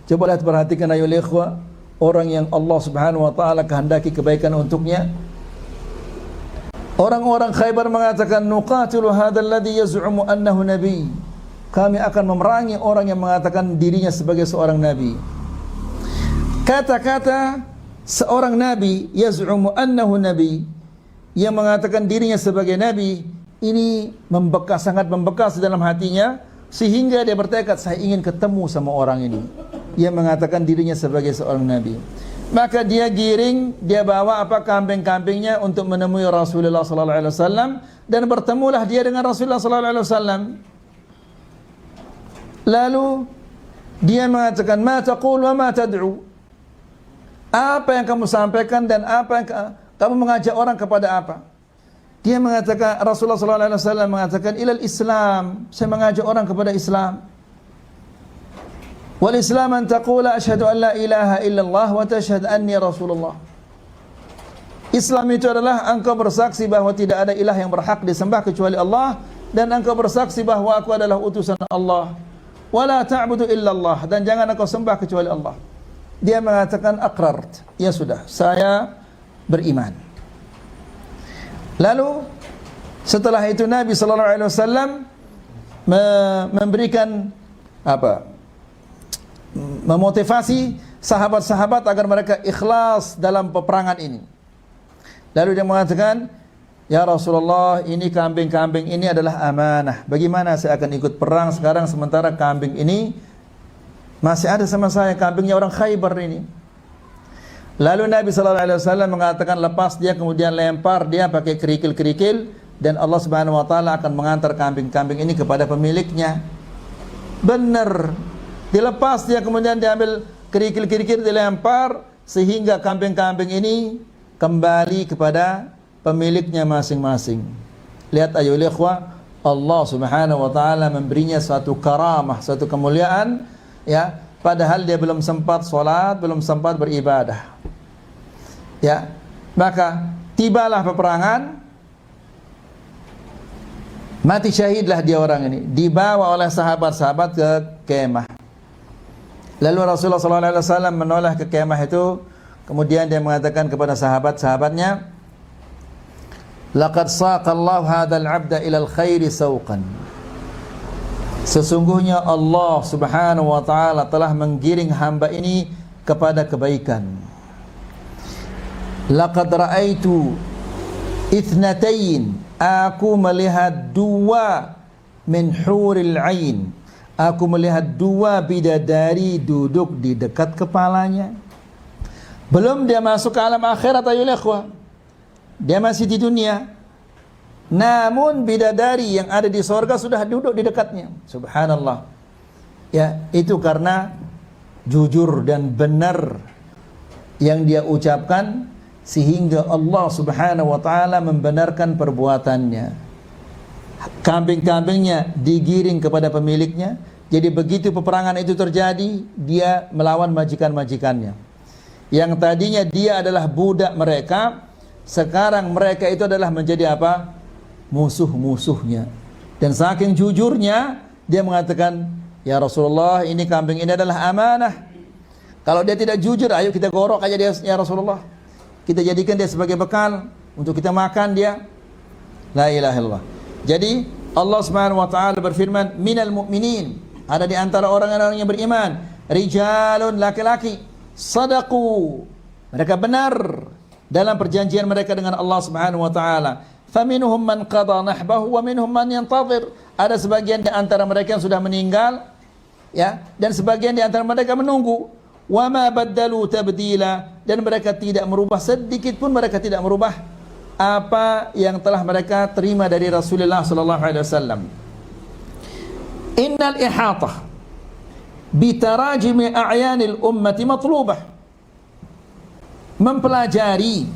Coba lihat, perhatikan ayo ikhwah, orang yang Allah Subhanahu wa taala kehendaki kebaikan untuknya. Orang-orang Khaybar mengatakan, nuqatilu hadzal ladzi yaz'umu annahu nabi. Kami akan memerangi orang yang mengatakan dirinya sebagai seorang nabi. Kata-kata seorang nabi, yaz'umu annahu nabi, yang mengatakan dirinya sebagai nabi, ini membekas, sangat membekas dalam hatinya, sehingga dia bertekad, saya ingin ketemu sama orang ini yang mengatakan dirinya sebagai seorang nabi. Maka dia giring, dia bawa kambing-kambingnya untuk menemui Rasulullah sallallahu alaihi wasallam, dan bertemulah dia dengan Rasulullah sallallahu alaihi wasallam. Lalu dia mengatakan, ma taqul wa ma tad'u? Apa yang kamu sampaikan dan apa yang kamu mengajak orang kepada apa? Dia mengatakan, Rasulullah sallallahu alaihi wasallam mengatakan, ilal Islam, saya mengajak orang kepada Islam. Wal Islam an taqula asyhadu an la ilaha illallah wa tashhad anni Rasulullah. Islam itu adalah engkau bersaksi bahwa tidak ada ilah yang berhak disembah kecuali Allah, dan engkau bersaksi bahwa aku adalah utusan Allah. Wala ta'budu illallah, dan jangan engkau sembah kecuali Allah. dia mengatakan aqrart, ya sudah, saya beriman. Lalu setelah itu Nabi sallallahu alaihi wasallam memberikan memotivasi sahabat-sahabat agar mereka ikhlas dalam peperangan ini. Lalu dia mengatakan, ya Rasulullah, ini kambing-kambing ini adalah amanah. Bagaimana saya akan ikut perang sekarang sementara kambing ini masih ada sama saya, kambingnya orang Khaybar ini. Lalu Nabi sallallahu alaihi wasallam mengatakan, lepas dia, kemudian lempar dia pakai kerikil-kerikil, dan Allah Subhanahu wa taala akan mengantar kambing-kambing ini kepada pemiliknya. Benar. Dilepas dia, kemudian diambil kerikil-kerikil, dilempar sehingga kambing-kambing ini kembali kepada pemiliknya masing-masing. Lihat ayolah ikhwah, Allah Subhanahu wa taala memberinya suatu karamah, suatu kemuliaan, ya, padahal dia belum sempat salat, belum sempat beribadah. Ya, maka tibalah peperangan, mati syahidlah dia orang ini, dibawa oleh sahabat-sahabat ke kemah. Lalu Rasulullah SAW menoleh ke kemah itu, kemudian dia mengatakan kepada sahabat-sahabatnya, laqad saqallahu hadzal 'abda ilal khairi sauqan. Sesungguhnya Allah Subhanahu wa taala telah menggiring hamba ini kepada kebaikan. Laqad ra'aitu itsnatain, aku melihat dua min huril ain, aku melihat dua bidadari duduk di dekat kepalanya. Belum dia masuk ke alam akhirat ayolah ikhwah, dia masih di dunia, namun bidadari yang ada di sorga sudah duduk di dekatnya. Subhanallah. Ya, itu karena jujur dan benar yang dia ucapkan, sehingga Allah Subhanahu wa taala membenarkan perbuatannya. Kambing-kambingnya digiring kepada pemiliknya. Jadi begitu peperangan itu terjadi, dia melawan majikan-majikannya. Yang tadinya dia adalah budak mereka, sekarang mereka itu adalah menjadi apa? Musuh-musuhnya. Dan saking jujurnya, dia mengatakan, ya Rasulullah, ini kambing ini adalah amanah. Kalau dia tidak jujur, ayo kita gorok aja dia, ya Rasulullah. Kita jadikan dia sebagai bekal untuk kita makan dia. La ilaha illallah. Jadi Allah Subhanahu wa taala berfirman, minal mu'minin, ada di antara orang-orang yang beriman, rijalun, laki-laki, sadaqu, mereka benar dalam perjanjian mereka dengan Allah Subhanahu wa taala. Faminhum man qada nahbahu wa minhum man yantazir. Ada sebagian di antara mereka yang sudah meninggal, ya, dan sebagian di antara mereka menunggu. Wa ma baddalu tabdila, dan mereka tidak merubah sedikit pun, mereka tidak merubah apa yang telah mereka terima dari Rasulullah sallallahu alaihi wasallam. Innal ihatah bi tarajim a'yanil ummati matlubah. Mempelajari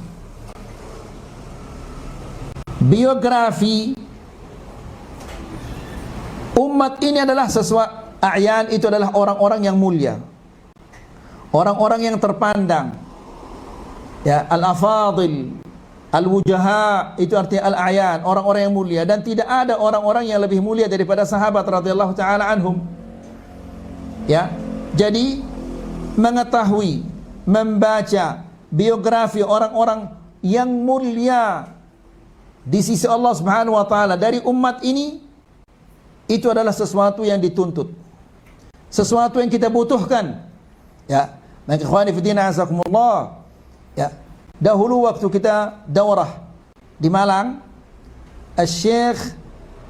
biografi umat ini adalah sesuatu, a'yan itu adalah orang-orang yang mulia, orang-orang yang terpandang, ya, al-afadil, al-wujaha, itu artinya al-a'yan, orang-orang yang mulia, dan tidak ada orang-orang yang lebih mulia daripada sahabat radhiyallahu taala anhum. Ya, jadi mengetahui, membaca biografi orang-orang yang mulia di sisi Allah Subhanahu wa taala dari umat ini, itu adalah sesuatu yang dituntut, sesuatu yang kita butuhkan. Ya, maka ikhwani fi din azakumullah, ya, dahulu waktu kita daurah di Malang, Syekh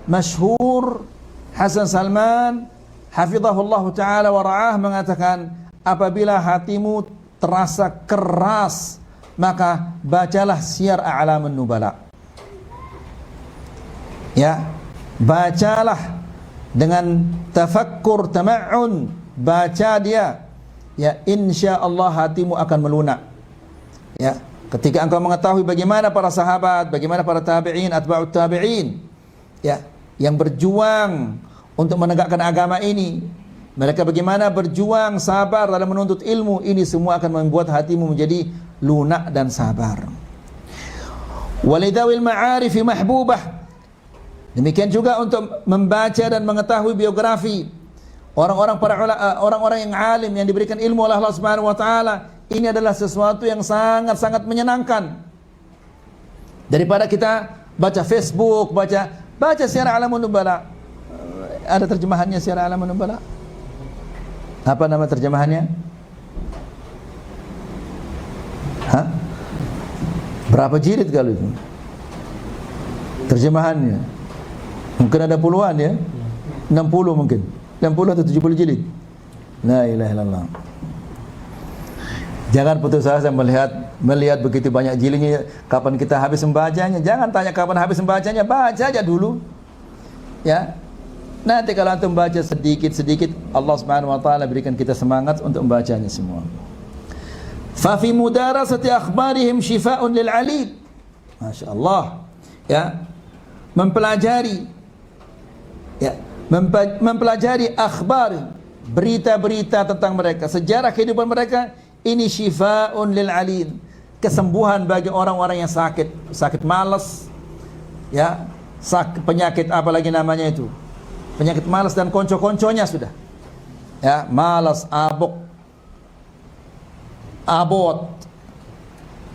masyhur Hasan Salman hafizahullah taala wa ra'ah mengatakan, apabila hatimu terasa keras, maka bacalah Syiar A'lamun Nubala. Ya, bacalah dengan tafakkur, tama'un, baca dia, ya, insyaallah hatimu akan melunak. Ya, ketika engkau mengetahui bagaimana para sahabat, bagaimana para tabi'in, atba'ut tabi'in, ya, yang berjuang untuk menegakkan agama ini, mereka bagaimana berjuang sabar dalam menuntut ilmu, ini semua akan membuat hatimu menjadi lunak dan sabar. Walidawil ma'arifi mahbubah. Demikian juga untuk membaca dan mengetahui biografi orang-orang yang alim yang diberikan ilmu oleh Allah Subhanahu wa taala, ini adalah sesuatu yang sangat-sangat menyenangkan. Daripada kita baca Facebook, baca Syiar Alamun Nubala. Ada terjemahannya Syiar Alamun Nubala? Apa nama terjemahannya? Hah? Berapa jilid kalau itu? Terjemahannya mungkin ada puluhan ya, 60 mungkin, 60 atau 70 jilid. La ilaha illallah. Jangan putus asa melihat begitu banyak jilidnya. Kapan kita habis membacanya? Jangan tanya kapan habis membacanya, baca aja dulu. Ya. Nanti kalau antum baca sedikit-sedikit, Allah Subhanahu wa taala berikan kita semangat untuk membacanya semua. Fa fi mudarasati akhbarihim shifaa'un lil 'alil. Masyaallah. Ya. Mempelajari akhbar, berita-berita tentang mereka, sejarah kehidupan mereka, ini shifaa'un lil 'alil, kesembuhan bagi orang-orang yang sakit malas, ya, penyakit apa lagi namanya itu? Penyakit malas dan konco-konconya sudah. Ya, malas, abot.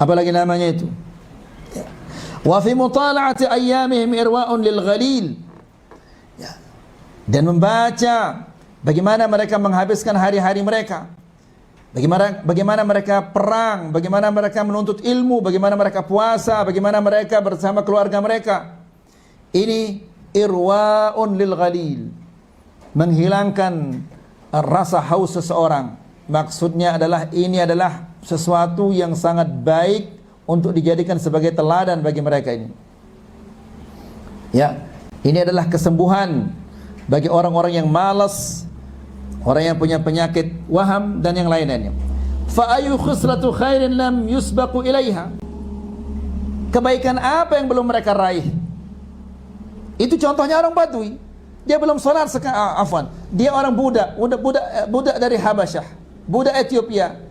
Apa lagi namanya itu? Ya. Wa fi mutala'ati ayyamihim irwa'un lil ghalil. Ya. Dan membaca bagaimana mereka menghabiskan hari-hari mereka. Bagaimana mereka perang, bagaimana mereka menuntut ilmu, bagaimana mereka puasa, bagaimana mereka bersama keluarga mereka. Ini irwa'un lil ghalil, menghilangkan rasa haus seseorang. Maksudnya adalah ini adalah sesuatu yang sangat baik untuk dijadikan sebagai teladan bagi mereka ini. Ya, ini adalah kesembuhan bagi orang-orang yang malas, orang yang punya penyakit waham dan yang lain-lainnya. Fa ayu khusratu khairin lam yusbaqu ilaiha. Kebaikan apa yang belum mereka raih? Itu contohnya orang Badui. Dia belum salat dia orang budak dari Habasyah, budak Ethiopia.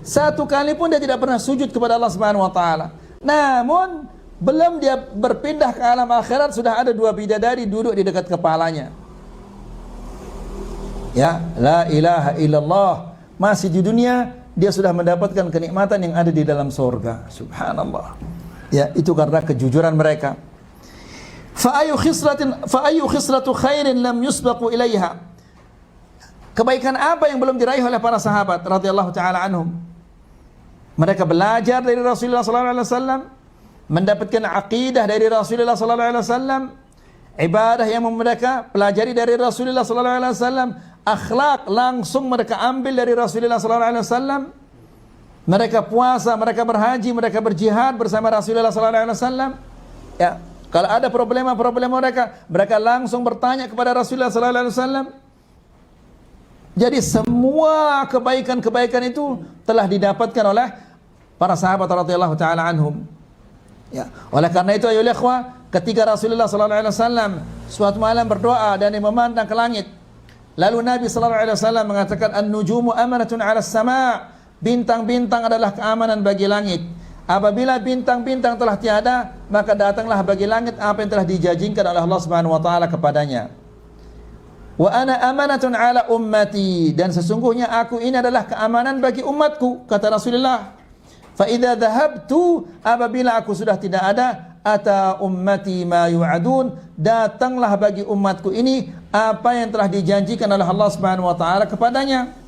Satu kali pun dia tidak pernah sujud kepada Allah Subhanahu wa taala. Namun belum dia berpindah ke alam akhirat sudah ada 2 bidadari duduk di dekat kepalanya. Ya, la ilaha illallah. Masih di dunia dia sudah mendapatkan kenikmatan yang ada di dalam surga. Subhanallah. Ya, itu karena kejujuran mereka. Fa ayu khislatu khairin lam yusbaqu ilaiha. Kebaikan apa yang belum diraih oleh para sahabat radhiyallahu taala anhum? Mereka belajar dari Rasulullah sallallahu alaihi wasallam, mendapatkan akidah dari Rasulullah sallallahu alaihi wasallam, ibadah yang mereka pelajari dari Rasulullah sallallahu alaihi wasallam, akhlak langsung mereka ambil dari Rasulullah sallallahu alaihi wasallam. Mereka puasa, mereka berhaji, mereka berjihad bersama Rasulullah sallallahu alaihi wasallam. Ya, kalau ada problema mereka langsung bertanya kepada Rasulullah sallallahu alaihi wasallam. Jadi semua kebaikan-kebaikan itu telah didapatkan oleh para sahabat radhiyallahu taala anhum. Ya, oleh karena itu ayolah ikhwah, ketika Rasulullah sallallahu alaihi wasallam suatu malam berdoa dan memandang ke langit, lalu Nabi sallallahu alaihi wasallam mengatakan an-nujumu amanatun 'alas sama', bintang-bintang adalah keamanan bagi langit. Apabila bintang-bintang telah tiada, maka datanglah bagi langit apa yang telah dijanjikan oleh Allah Subhanahu wa taala kepadanya. Wa ana amanatun 'ala ummati, dan sesungguhnya aku ini adalah keamanan bagi umatku, kata Rasulullah. Fa idza dhahabtu, apabila aku sudah tidak ada, ata ummati ma yu'adun, datanglah bagi umatku ini apa yang telah dijanjikan oleh Allah Subhanahu wa taala kepadanya.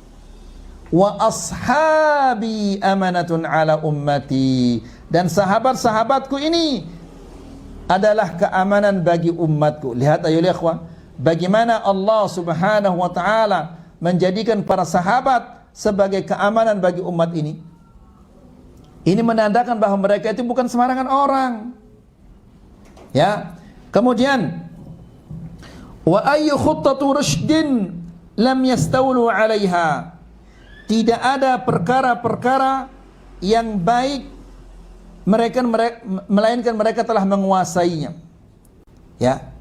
Wa ashabi amanatun 'ala ummati, dan sahabat-sahabatku ini adalah keamanan bagi umatku. Lihat ayolah ikhwah, bagaimana Allah Subhanahu wa taala menjadikan para sahabat sebagai keamanan bagi umat ini. Ini menandakan bahwa mereka itu bukan sembarangan orang. Ya. Kemudian wa ayyu khuttatu rusydin lam yastawlu 'alaiha. Tidak ada perkara-perkara yang baik melainkan mereka telah menguasainya. Ya.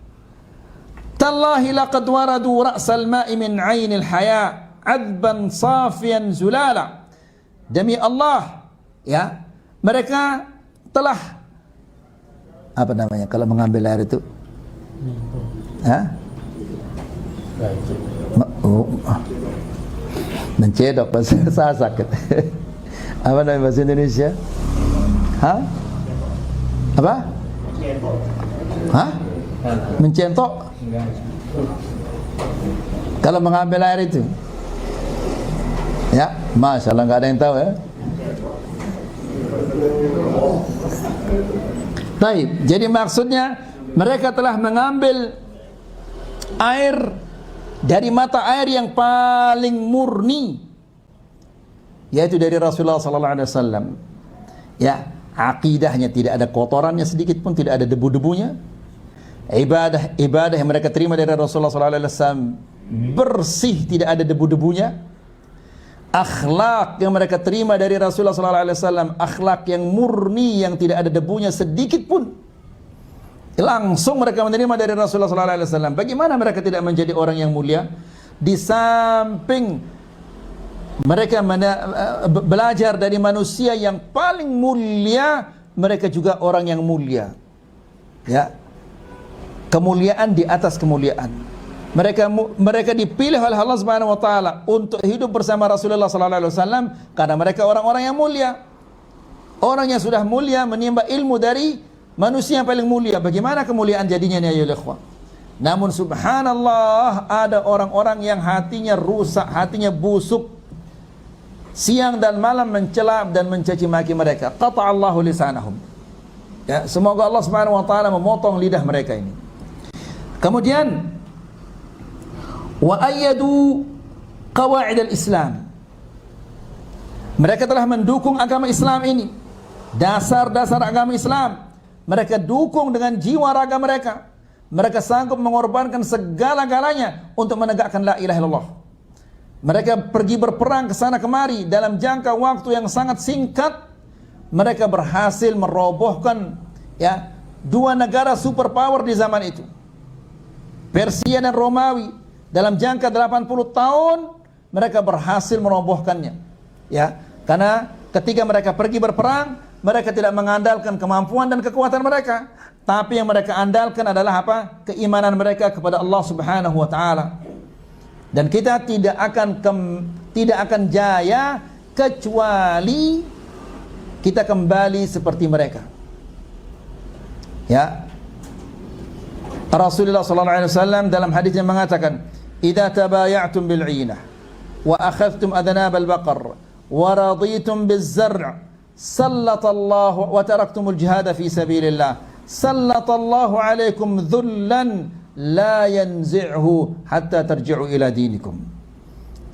Tallahi laqad waradu ra'sal ma'i min 'ainil haya 'adban safiyan zulala. Demi Allah, ya, mereka telah apa namanya kalau mengambil air itu? Hah? Mencedok bahasa Sasak. Apa namanya bahasa Indonesia? Hah? Apa? Hah? Mencentok? Kalau mengambil air itu? Ya, Masya Allah, nggak ada yang tahu ya. Baik, jadi maksudnya mereka telah mengambil air dari mata air yang paling murni, yaitu dari Rasulullah sallallahu alaihi wasallam. Ya, akidahnya tidak ada kotorannya sedikit pun, tidak ada debu-debunya. Ibadah yang mereka terima dari Rasulullah sallallahu alaihi wasallam bersih, tidak ada debu-debunya. Akhlak yang mereka terima dari Rasulullah sallallahu alaihi wasallam akhlak yang murni, yang tidak ada debunya sedikit pun. Langsung mereka menerima dari Rasulullah sallallahu alaihi wasallam. Bagaimana mereka tidak menjadi orang yang mulia? Di samping mereka belajar dari manusia yang paling mulia, mereka juga orang yang mulia. Ya. Kemuliaan di atas kemuliaan. Mereka dipilih oleh Allah Subhanahu wa taala untuk hidup bersama Rasulullah sallallahu alaihi wasallam karena mereka orang-orang yang mulia. Orang yang sudah mulia menimba ilmu dari manusia yang paling mulia. Bagaimana kemuliaan jadinya ya ikhwah? Namun subhanallah, ada orang-orang yang hatinya rusak, hatinya busuk. Siang dan malam mencela dan mencaci maki mereka. Qata'allahu lisanahum. Ya, semoga Allah Subhanahu wa taala memotong lidah mereka ini. Kemudian wa ayyadu qawaid al-Islam. Mereka telah mendukung agama Islam ini, dasar-dasar agama Islam. Mereka dukung dengan jiwa raga mereka. Mereka sanggup mengorbankan segala-galanya untuk menegakkan la ilaha illallah. Mereka pergi berperang ke sana kemari dalam jangka waktu yang sangat singkat. Mereka berhasil merobohkan ya dua negara superpower di zaman itu, Persia dan Romawi. Dalam jangka 80 tahun mereka berhasil merobohkannya. Ya, karena ketika mereka pergi berperang, mereka tidak mengandalkan kemampuan dan kekuatan mereka, tapi yang mereka andalkan adalah apa? Keimanan mereka kepada Allah Subhanahu wa taala. Dan kita tidak akan jaya kecuali kita kembali seperti mereka. Ya. Rasulullah sallallahu alaihi wasallam dalam hadisnya mengatakan, "Idza tabaya'tum bil 'inah wa akhadhtum adnab al baqar wa raditum biz zar', sallatallahu wa taraktumul jihad fi sabilillah, sallatallahu 'alaikum dhullan la yanzi'hu hatta tarji'u ila dinikum."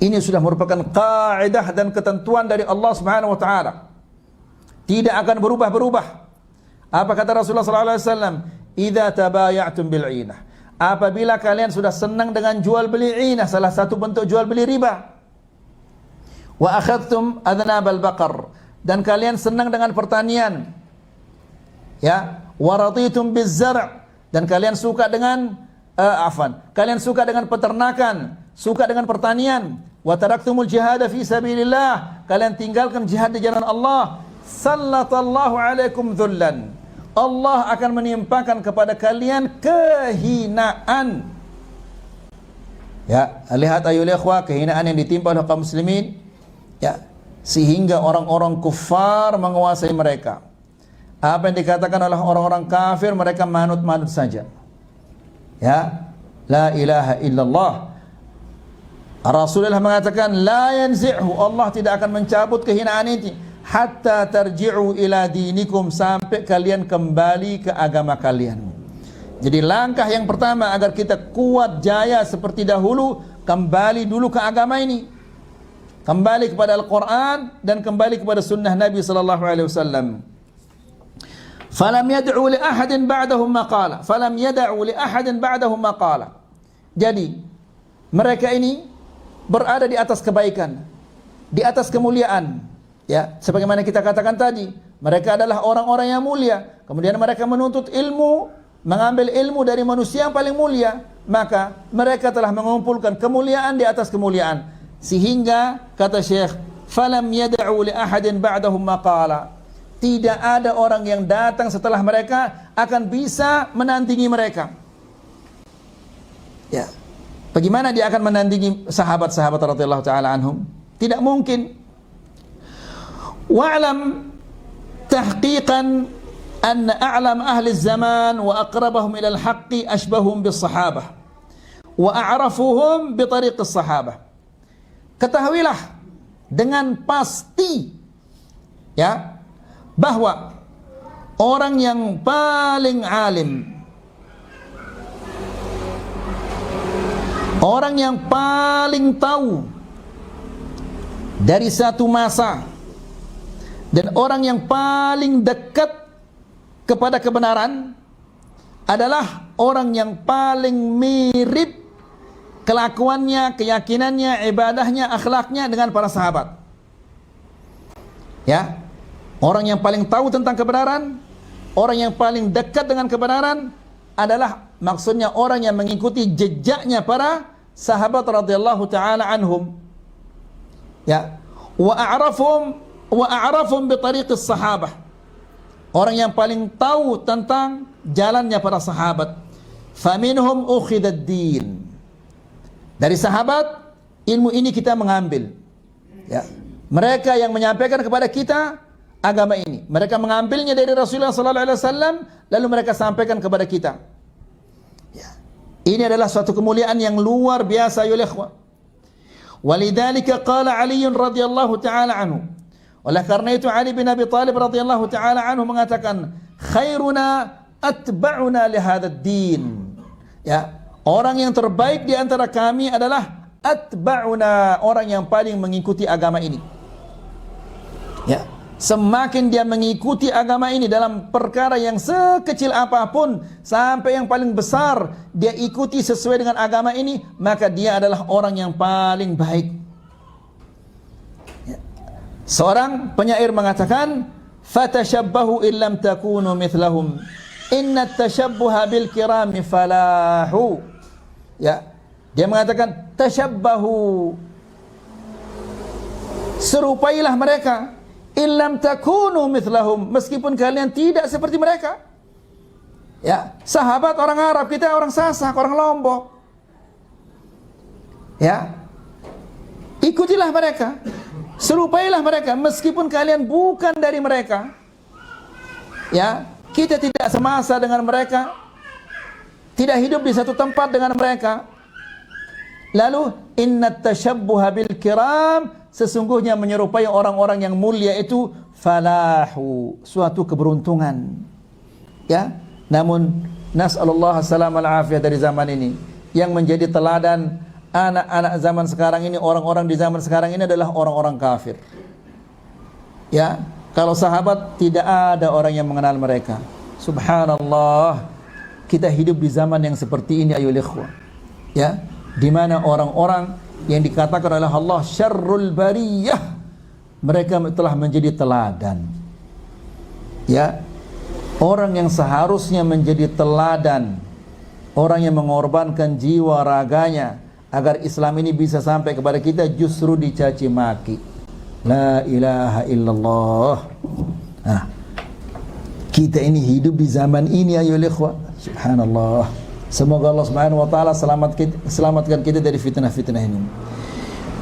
Ini sudah merupakan kaidah dan ketentuan dari Allah Subhanahu wa taala. Tidak akan berubah-berubah. Apa kata Rasulullah sallallahu alaihi wasallam? Idza tabaya'tum bil 'inah. Apabila kalian sudah senang dengan jual beli 'inah, salah satu bentuk jual beli riba. Wa akhadtum adnabal baqar, dan kalian senang dengan pertanian. Ya, wa raditum biz zar', dan kalian suka dengan kalian suka dengan peternakan, suka dengan pertanian. Wa taraktumul jihad fi sabilillah, kalian tinggalkan jihad di jalan Allah. Sallatallahu alaikum dhullan, Allah akan menimpakan kepada kalian kehinaan. Ya, lihat ayolah ikhwah, kehinaan yang ditimpa oleh kaum muslimin, ya, sehingga orang-orang kufar menguasai mereka. Apa yang dikatakan oleh orang-orang kafir, mereka manut-manut saja. Ya, la ilaha illallah. Rasulullah mengatakan la yanzi'hu, Allah tidak akan mencabut kehinaan ini hatta tarji'u ila dinikum, sampai kalian kembali ke agama kalian. Jadi langkah yang pertama agar kita kuat jaya seperti dahulu, kembali dulu ke agama ini, kembali kepada Al-Quran dan kembali kepada sunnah Nabi sallallahu alaihi wasallam. Falam yad'u li ahadin ba'dahum maqala, falam yad'u li ahadin ba'dahum maqala. Jadi mereka ini berada di atas kebaikan, di atas kemuliaan. Ya, sebagaimana kita katakan tadi, mereka adalah orang-orang yang mulia. Kemudian mereka menuntut ilmu, mengambil ilmu dari manusia yang paling mulia. Maka mereka telah mengumpulkan kemuliaan di atas kemuliaan. Sehingga kata Syekh, falam yad'u li ahadin ba'dahum maqala. Tidak ada orang yang datang setelah mereka akan bisa menandingi mereka. Ya. Bagaimana dia akan menandingi sahabat-sahabat radhiyallahu taala anhum? Tidak mungkin. Wa'lam tahqiqan anna a'lam ahli zaman wa aqrabahum ila al-haqqi ashbahum bis-sahabah wa a'rafuhum bi tariq as-sahabah. Ketahuilah dengan pasti ya bahwa orang yang paling alim, orang yang paling tahu dari satu masa, dan orang yang paling dekat kepada kebenaran adalah orang yang paling mirip kelakuannya, keyakinannya, ibadahnya, akhlaknya dengan para sahabat. Ya, orang yang paling tahu tentang kebenaran, orang yang paling dekat dengan kebenaran adalah maksudnya orang yang mengikuti jejaknya para sahabat radhiyallahu taala anhum. Ya, wa a'rafum bi tariqis sahabah. Orang yang paling tahu tentang jalannya para sahabat. Faminhum ukhidad din. Dari sahabat ilmu ini kita mengambil. Ya. Mereka yang menyampaikan kepada kita agama ini, mereka mengambilnya dari Rasulullah sallallahu alaihi wasallam lalu mereka sampaikan kepada kita. Ya. Ini adalah suatu kemuliaan yang luar biasa ya ikhwah. Walidzalika qala Ali radhiyallahu taala anhu. Oleh karena itu Ali bin Abi Thalib radhiyallahu taala anhu mengatakan, khairuna atba'una li hadzal din. Ya, orang yang terbaik di antara kami adalah atba'una, orang yang paling mengikuti agama ini. Ya, semakin dia mengikuti agama ini dalam perkara yang sekecil apapun sampai yang paling besar, dia ikuti sesuai dengan agama ini, maka dia adalah orang yang paling baik. Ya. Seorang penyair mengatakan, fatashabbahu illam takunu mithlahum, inna tashabbuha bil kirami falahu. Ya, dia mengatakan tashabbahu, serupailah mereka, illam takunu mithlahum, meskipun kalian tidak seperti mereka. Ya, sahabat orang Arab, kita orang Sasak, orang Lombok. Ya, ikutilah mereka, serupailah mereka, meskipun kalian bukan dari mereka. Ya, kita tidak semasa dengan mereka, tidak hidup di satu tempat dengan mereka. Lalu innat tashabbuha bil kiram, sesungguhnya menyerupai orang-orang yang mulia itu falahu, suatu keberuntungan. Ya, namun nas'alullah salam al afiyah dari zaman ini. Yang menjadi teladan anak-anak zaman sekarang ini, orang-orang di zaman sekarang ini adalah orang-orang kafir. Ya, kalau sahabat tidak ada orang yang mengenal mereka. Subhanallah, kita hidup di zaman yang seperti ini ayo ikhwah. Ya, di mana orang-orang yang dikatakan oleh Allah syarrul bariyah, mereka telah menjadi teladan. Ya, orang yang seharusnya menjadi teladan, orang yang mengorbankan jiwa raganya agar Islam ini bisa sampai kepada kita, justru dicaci maki. La ilaha illallah. Nah, kita ini hidup di zaman ini ayo ikhwah. Subhanallah. Semoga Allah Subhanahu wa taala selamatkan kita dari fitnah-fitnah ini.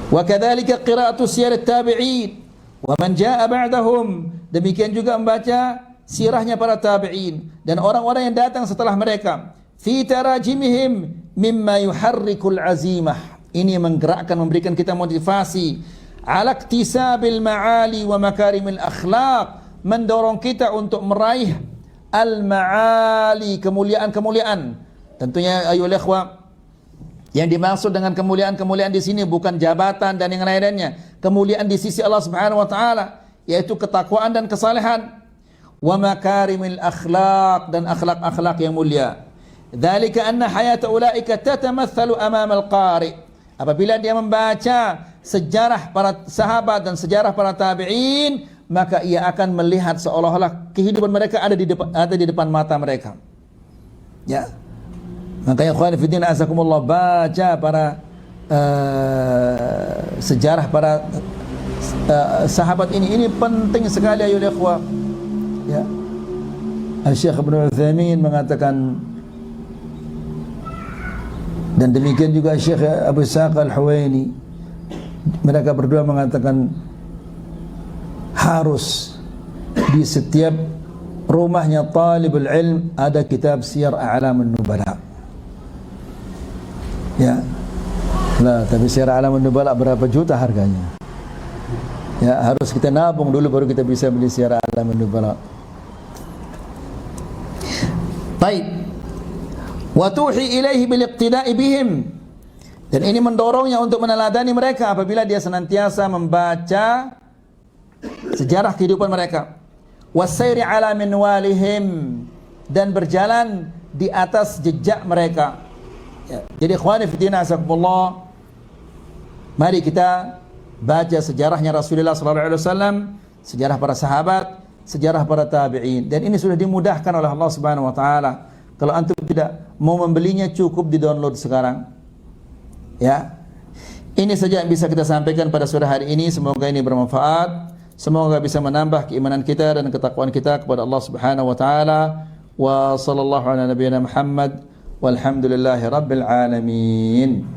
Wa kadzalika qira'atu siyar at-tabi'in wa man jaa'a ba'dahum. Demikian juga membaca sirahnya para tabi'in dan orang-orang yang datang setelah mereka. Fi tarajimihim mimma yuharrikul azimah. Ini menggerakkan, memberikan kita motivasi. Ala iktisabil ma'ali wa makarimil akhlaq, mendorong kita untuk meraih al-ma'ali, kemuliaan-kemuliaan. Tentunya ayo ikhwah, yang dimaksud dengan kemuliaan-kemuliaan di sini bukan jabatan dan yang lain-lainnya. Kemuliaan di sisi Allah Subhanahu wa taala yaitu ketakwaan dan kesalehan. Wa makarimil akhlaq, dan akhlak-akhlak yang mulia. Dzalika anna hayata ulaika tatamathalu amama al-qari. Apabila dia membaca sejarah para sahabat dan sejarah para tabi'in, maka ia akan melihat seolah-olah kehidupan mereka ada di depan mata mereka. Ya. Maka ya ikhwan fillah azakumullah, baca para sejarah para sahabat ini penting sekali ayo ikhwah. Ya. Syekh Ibnu Utsaimin mengatakan Dan demikian juga Syekh Abu Ishaq Al-Huwaini, mereka berdua mengatakan harus di setiap rumahnya talibul ilm ada kitab Siyar A'lamun Nubala. Ya. Lah, tapi Siyar A'lamun Nubala berapa juta harganya? Ya, harus kita nabung dulu baru kita bisa beli Siyar A'lamun Nubala. Baik. Wa tuhi ilaihi bil iqtida'i bihim. Dan ini mendorongnya untuk meneladani mereka apabila dia senantiasa membaca sejarah kehidupan mereka. Wasairi ala minwalihim, dan berjalan di atas jejak mereka. Ya. Jadi ikhwani fillah azakumullah, mari kita baca sejarahnya Rasulullah sallallahu alaihi wasallam, sejarah para sahabat, sejarah para tabi'in, dan ini sudah dimudahkan oleh Allah Subhanahu wa taala. Kalau antum tidak mau membelinya cukup di-download sekarang. Ya. Ini saja yang bisa kita sampaikan pada sore hari ini. Semoga ini bermanfaat. Semoga bisa menambah keimanan kita dan ketakwaan kita kepada Allah Subhanahu wa taala. Wa sallallahu ala nabiyyina Muhammad walhamdulillahi rabbil alamin.